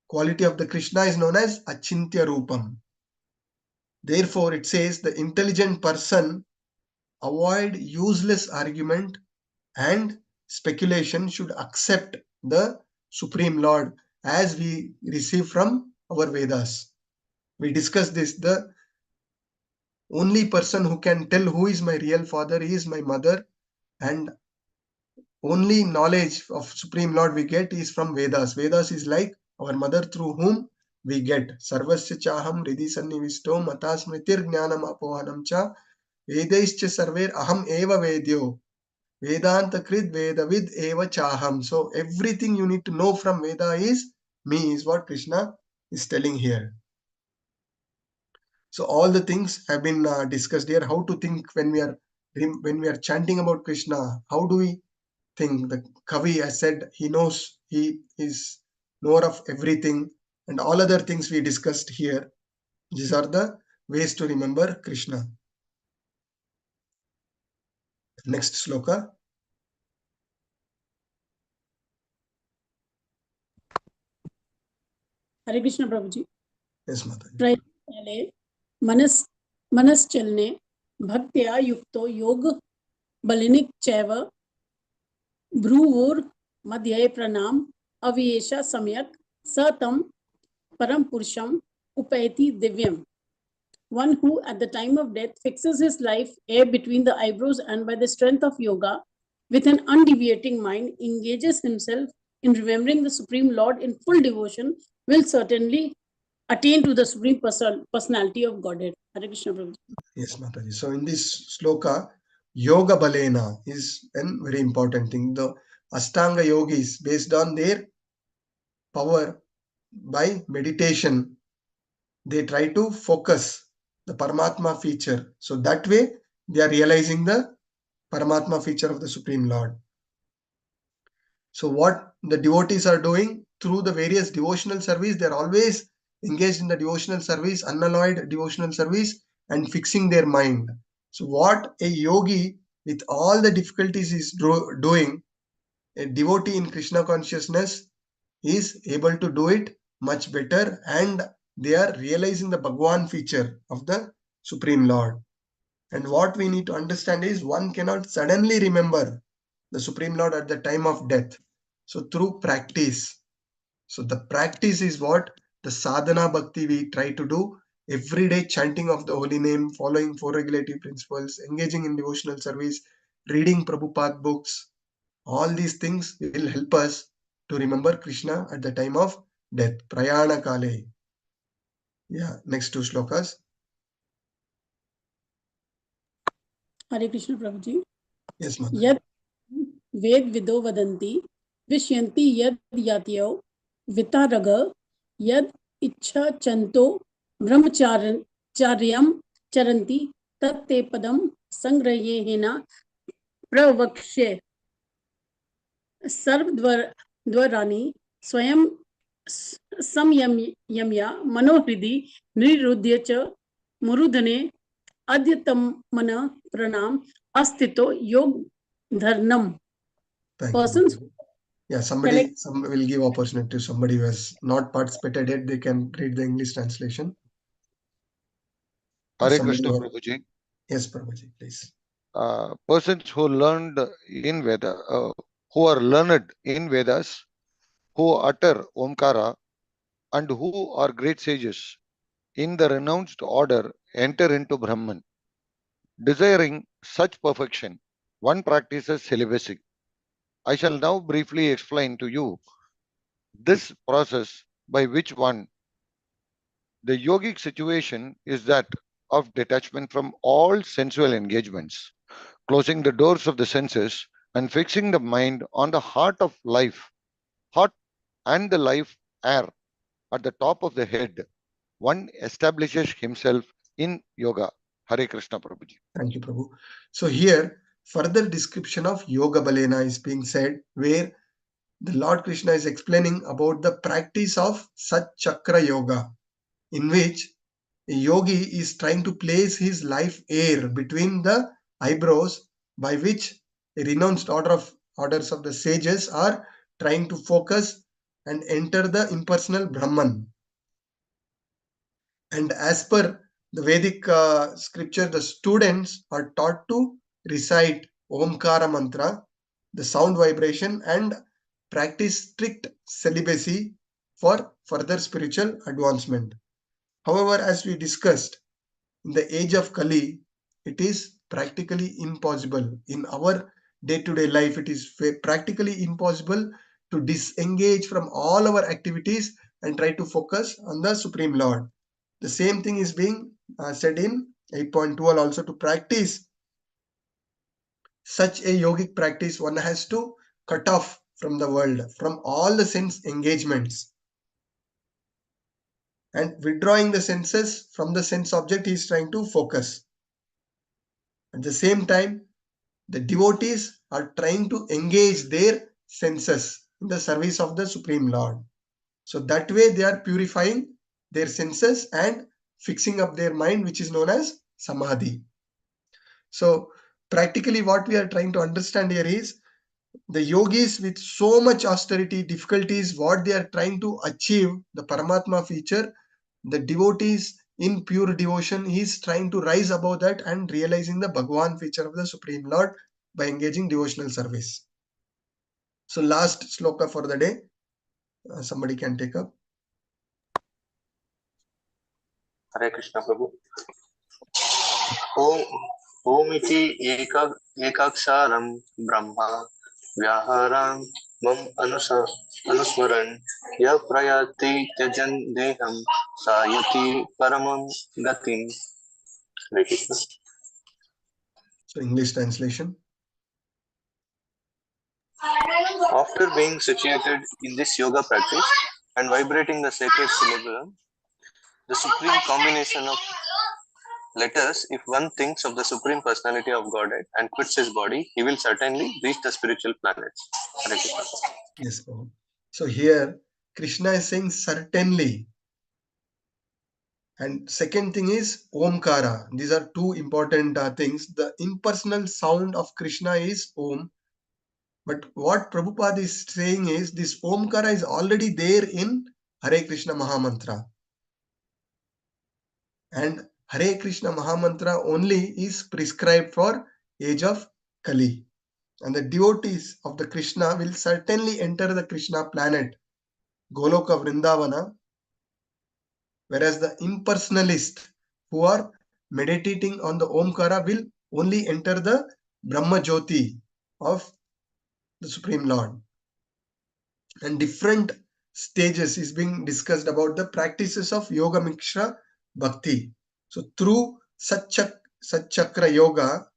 quality of the Krishna is known as Achintya Rupam. Therefore, it says the intelligent person avoid useless argument and speculation, should accept the Supreme Lord as we receive from our Vedas. We discussed this, the only person who can tell who is my real father is my mother, and only knowledge of Supreme Lord we get is from Vedas. Vedas is like our mother through whom we get. Sarvasya chaham ridhi sannivisto matasmritir jnanam apohanam cha vedaischa sarver aham eva vedyo vedanta krit vedavid eva chaham. So everything you need to know from Veda is me, is what Krishna is telling here. So all the things have been discussed here. How to think when we are chanting about Krishna. How do we think? The Kavi has said he knows, he is knower of everything, and all other things we discussed here. These are the ways to remember Krishna. Next sloka. Hare Krishna Prabhuji. Yes, Mataji. प्रयाले मनश्चलने भक्त्या युक्तो योग बलिनिक चैव भ्रुवोर मध्य प्रणाम अवियेषा सम्यक सतम परम पुरुषम upayati divyam. One who at the time of death fixes his life air between the eyebrows and by the strength of yoga with an undeviating mind engages himself in remembering the Supreme Lord in full devotion will certainly attain to the Supreme Personality of Godhead. Hare Krishna Prabhu. Yes, Mataji. So in this sloka, yoga balena is a very important thing. The Ashtanga yogis, based on their power by meditation, they try to focus the Paramatma feature. So that way they are realizing the Paramatma feature of the Supreme Lord. So what the devotees are doing through the various devotional service, they are always engaged in the devotional service, unalloyed devotional service, and fixing their mind. So what a yogi with all the difficulties is doing, a devotee in Krishna consciousness is able to do it much better, and they are realizing the Bhagwan feature of the Supreme Lord. And what we need to understand is one cannot suddenly remember the Supreme Lord at the time of death. So through practice. So the practice is what the sadhana bhakti we try to do every day, chanting of the holy name, following 4 regulative principles, engaging in devotional service, reading Prabhupada books. All these things will help us to remember Krishna at the time of death. Prayana kale. Yeah, next 2 slokas. Hare Krishna Prabhuji. Yes, Mother. Yad ved vido vadanti vishyanti yad yatyo vitaraga yad ichha chanto brahmacharyam charanti tatte padam sangrayehena प्रवक्ष्ये सर्वद्वाराणि स्वयं संयम्य मनोहृदि निरुद्य च मुरुधने अद्यतमन प्रणाम अस्तितो योग धर्नम. Persons. Yeah, somebody will give opportunity to somebody who has not participated yet. They can read the English translation. Hare Krishna Prabhuji. Yes, Prabhuji, please. Persons who learned in Veda, who are learned in Vedas, who utter Omkara, and who are great sages in the renounced order enter into Brahman. Desiring such perfection, one practices celibacy. I shall now briefly explain to you this process by which one. The yogic situation is that of detachment from all sensual engagements, closing the doors of the senses and fixing the mind on the heart of life, heart and the life air at the top of the head. One establishes himself in yoga. Hare Krishna Prabhuji. Thank you, Prabhu. So here, further description of Yoga Balena is being said, where the Lord Krishna is explaining about the practice of Sat Chakra Yoga, in which a yogi is trying to place his life air between the eyebrows, by which a renounced orders of the sages are trying to focus and enter the impersonal Brahman. And as per the Vedic scripture, the students are taught to recite Omkara mantra, the sound vibration, and practice strict celibacy for further spiritual advancement. However, as we discussed, in the age of Kali, it is practically impossible. In our day-to-day life, it is practically impossible to disengage from all our activities and try to focus on the Supreme Lord. The same thing is being said in 8.12 also. To practice such a yogic practice, one has to cut off from the world, from all the sense engagements. And withdrawing the senses from the sense object, he is trying to focus. At the same time, the devotees are trying to engage their senses in the service of the Supreme Lord. So that way they are purifying their senses and fixing up their mind, which is known as samadhi. So practically what we are trying to understand here is the yogis with so much austerity, difficulties, what they are trying to achieve, the Paramatma feature, the devotees in pure devotion, he is trying to rise above that and realizing the Bhagwan feature of the Supreme Lord by engaging devotional service. So last sloka for the day, somebody can take up. Hare Krishna Prabhu. ओमिति एकाक्षरं Brahma व्याहरं मम अनुस्मरन् यः प्रयाति त्यजन् देहं सा यति परमं गतिम्. Hare Krishna. So English translation. After being situated in this yoga practice and vibrating the sacred syllable, the supreme combination of letters, if one thinks of the Supreme Personality of Godhead and quits his body, he will certainly reach the spiritual planets. Hare Krishna. Yes, Prabhu. So here Krishna is saying certainly. And second thing is Omkara. These are two important things. The impersonal sound of Krishna is Om. But what Prabhupada is saying is this Omkara is already there in Hare Krishna Mahamantra. And Hare Krishna Mahamantra only is prescribed for age of Kali. And the devotees of the Krishna will certainly enter the Krishna planet, Goloka Vrindavana, whereas the impersonalists who are meditating on the Omkara will only enter the Brahma Jyoti of the Supreme Lord. And different stages is being discussed about the practices of Yoga Mixra Bhakti. So through Satchakra Yoga,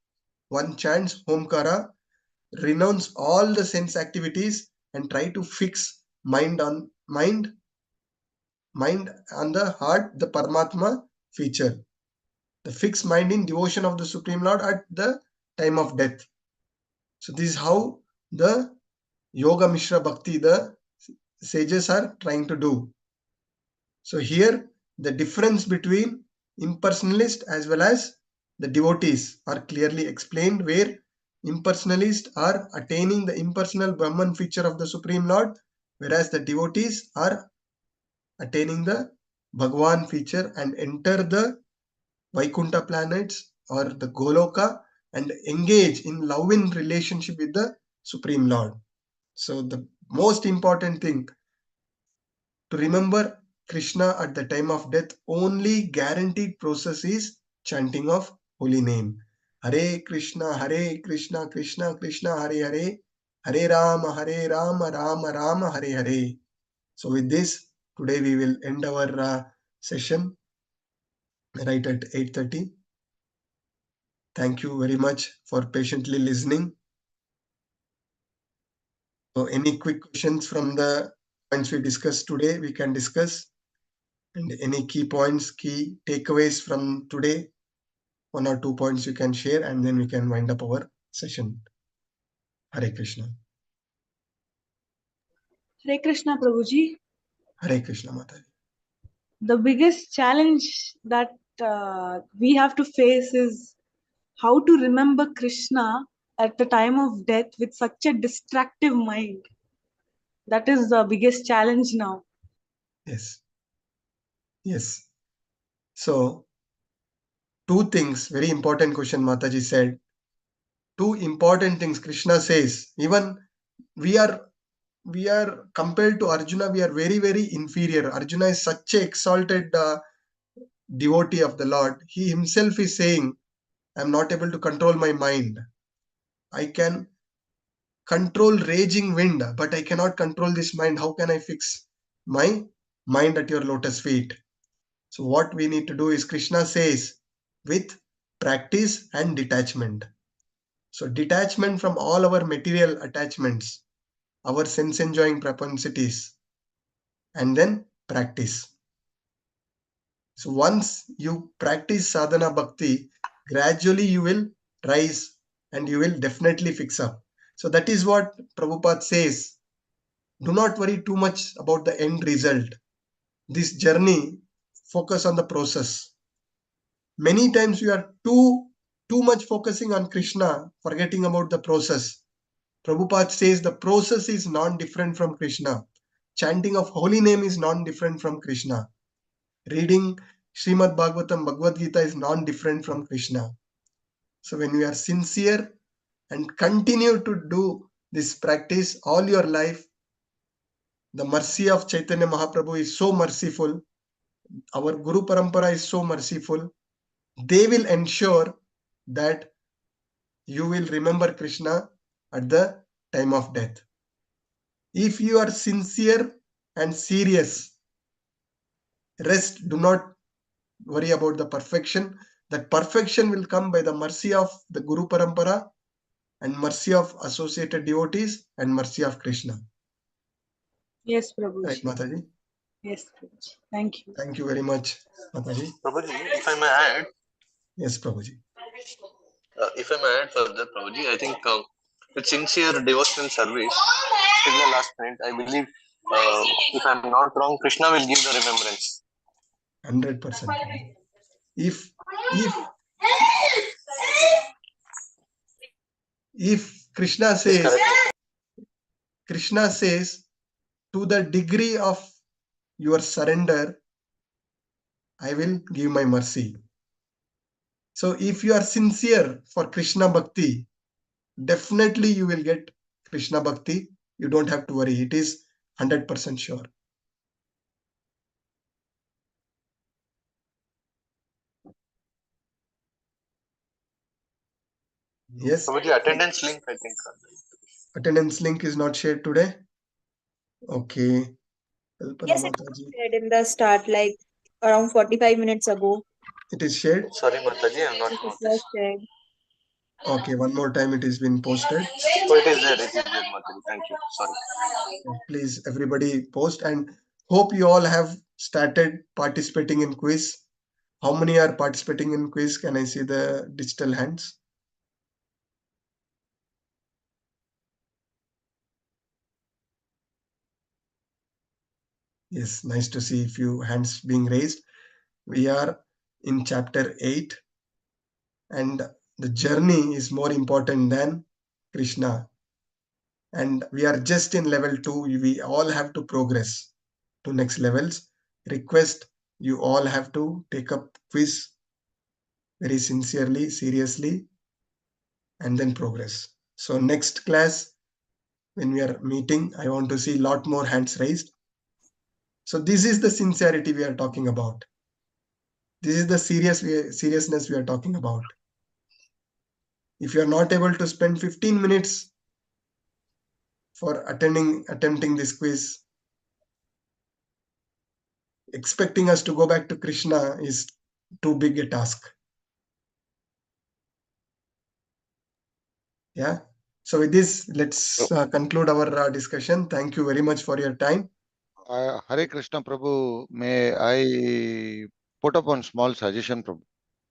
one chants Omkara, renounce all the sense activities and try to fix mind on the heart, the Paramatma feature. The fixed mind in devotion of the Supreme Lord at the time of death. So this is how the Yoga Mishra Bhakti, the sages are trying to do. So here the difference between impersonalist as well as the devotees are clearly explained, where impersonalists are attaining the impersonal Brahman feature of the Supreme Lord, whereas the devotees are attaining the Bhagwan feature and enter the Vaikuntha planets or the Goloka and engage in love-in relationship with the Supreme Lord. So the most important thing to remember Krishna at the time of death, only guaranteed process is chanting of holy name. Hare Krishna, Krishna Krishna, Hare Hare, Hare Rama, Rama, Hare Hare. So with this, today we will end our session right at 8:30. Thank you very much for patiently listening. So any quick questions from the points we discussed today, we can discuss. And any key points, key takeaways from today, 1 or 2 points you can share, and then we can wind up our session. Hare Krishna. Hare Krishna, Prabhuji. Hare Krishna, Mataji. The biggest challenge that we have to face is how to remember Krishna at the time of death with such a distractive mind. That is the biggest challenge now. Yes. Yes. So, two things, very important question Mataji said. Two important things Krishna says. Even we are compared to Arjuna, we are very, very inferior. Arjuna is such a exalted devotee of the Lord, he himself is saying, I am not able to control my mind. I can control raging wind, but I cannot control this mind. How can I fix my mind at your lotus feet? So what we need to do is, Krishna says, with practice and detachment. So detachment from all our material attachments, our sense enjoying propensities, and then practice. So once you practice sadhana bhakti, gradually you will rise and you will definitely fix up. So that is what Prabhupada says. Do not worry too much about the end result. This journey, focus on the process. Many times we are too much focusing on Krishna, forgetting about the process. Prabhupada says the process is non-different from Krishna. Chanting of holy name is non-different from Krishna. Reading Srimad Bhagavatam, Bhagavad Gita is non-different from Krishna. So when we are sincere and continue to do this practice all your life, the mercy of Chaitanya Mahaprabhu is so merciful. Our Guru Parampara is so merciful. They will ensure that you will remember Krishna at the time of death. If you are sincere and serious, rest, do not worry about the perfection. That perfection will come by the mercy of the Guru Parampara and mercy of associated devotees and mercy of Krishna. Yes, Prabhuji. Right, Mataji? Yes, Prabhuji. Thank you. Thank you very much, Mataji. Prabhuji, if I may add, Yes, Prabhuji. if I may add further, Prabhuji, I think with sincere devotional service, till the last minute, I believe, if I'm not wrong, Krishna will give the remembrance. 100%, Prabhuji. If Krishna says, to the degree of your surrender, I will give my mercy. So if you are sincere for Krishna Bhakti, definitely you will get Krishna Bhakti. You don't have to worry. It is 100% sure. Yes. Prabhuji, attendance link, I think. Attendance link is not shared today. Okay. Yes, it was shared in the start, like around 45 minutes ago. It is shared. Sorry, Mataji, I'm not Yes, it noticed. was shared. Okay, one more time it is been posted. Oh, it is there, Mataji. Thank you. Sorry. Please, everybody post, and hope you all have started participating in quiz. How many are participating in quiz? Can I see the digital hands? Yes, nice to see a few hands being raised. We are in chapter 8, and the journey is more important than Krishna. And we are just in level 2. We all have to progress to next levels. Request you all have to take up quiz very sincerely, seriously, and then progress. So next class, when we are meeting, I want to see a lot more hands raised. So this is the sincerity we are talking about. This is the seriousness we are talking about. If you are not able to spend 15 minutes for attempting this quiz, expecting us to go back to Krishna is too big a task. Yeah. So with this, let's conclude our discussion. Thank you very much for your time. Hare Krishna Prabhu, may I put up one small suggestion, Prabhu?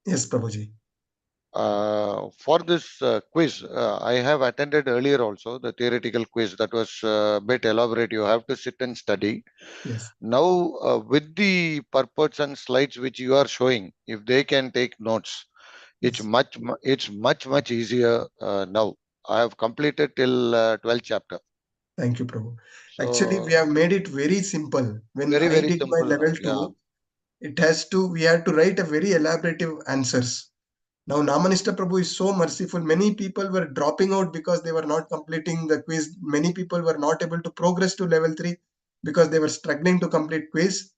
Yes, Prabhuji. For this quiz, I have attended earlier also the theoretical quiz that was a bit elaborate. You have to sit and study. Yes. Now, with the purports and slides which you are showing, if they can take notes, it's much easier now. I have completed till 12th chapter. Thank you, Prabhu. So, actually, we have made it very simple. When very, I very did my simple. level 2, we had to write a very elaborative answers. Now, Namanista Prabhu is so merciful. Many people were dropping out because they were not completing the quiz. Many people were not able to progress to level 3 because they were struggling to complete quiz.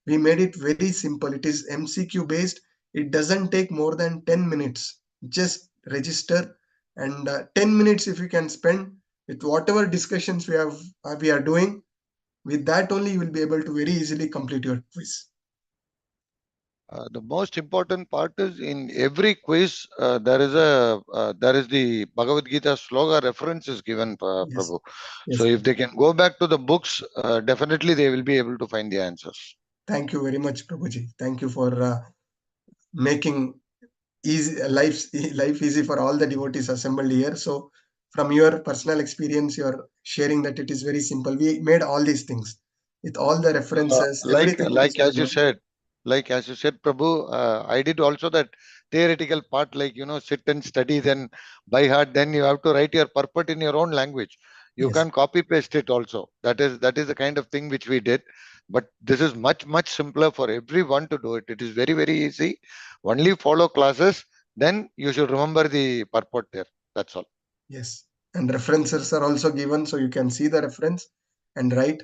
We made it very simple. It is MCQ based. It doesn't take more than 10 minutes. Just register, and 10 minutes if you can spend with whatever discussions we are doing, with that only you will be able to very easily complete your quiz. The most important part is in every quiz there is the Bhagavad Gita sloga reference is given, Yes. Prabhu. Yes. So if they can go back to the books, definitely they will be able to find the answers. Thank you very much, Prabhuji. Thank you for making life easy for all the devotees assembled here. So from your personal experience, you're sharing that it is very simple. We made all these things with all the references, everything. As you said, Prabhu, I did also that theoretical part, like, sit and study, then by heart, then you have to write your purport in your own language. You Yes. can copy paste it also. That is the kind of thing which we did. But this is much simpler for everyone to do it. It is very, very easy. Only follow classes, then you should remember the purport there. That's all. Yes. And references are also given, so you can see the reference and write.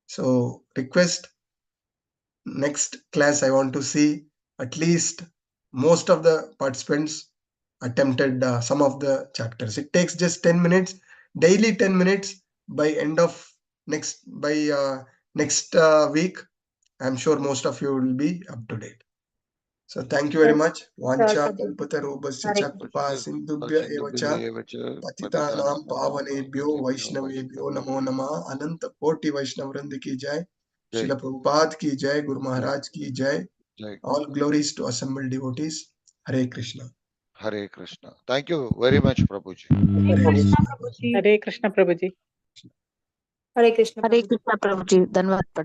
So request, next class I want to see at least most of the participants attempted some of the chapters. It takes just 10 minutes, daily 10 minutes. By end of next week, I'm sure most of you will be up to date. So thank you very much. Vancha kalpatarubhasya cha kripa sindhubhya eva cha patitanam pavanebhyo vaishnavebhyo namo namah. Ananta koti Vaishnavrandi ki jai. Srila Prabhupada ki jai. Guru Maharaj ki jai. All glories to assembled devotees. Hare Krishna. Hare Krishna. Thank you very much, Prabhuji. Hare Krishna, Prabhuji. Hare Krishna. Hare Krishna Prabhuji. Dhanwad.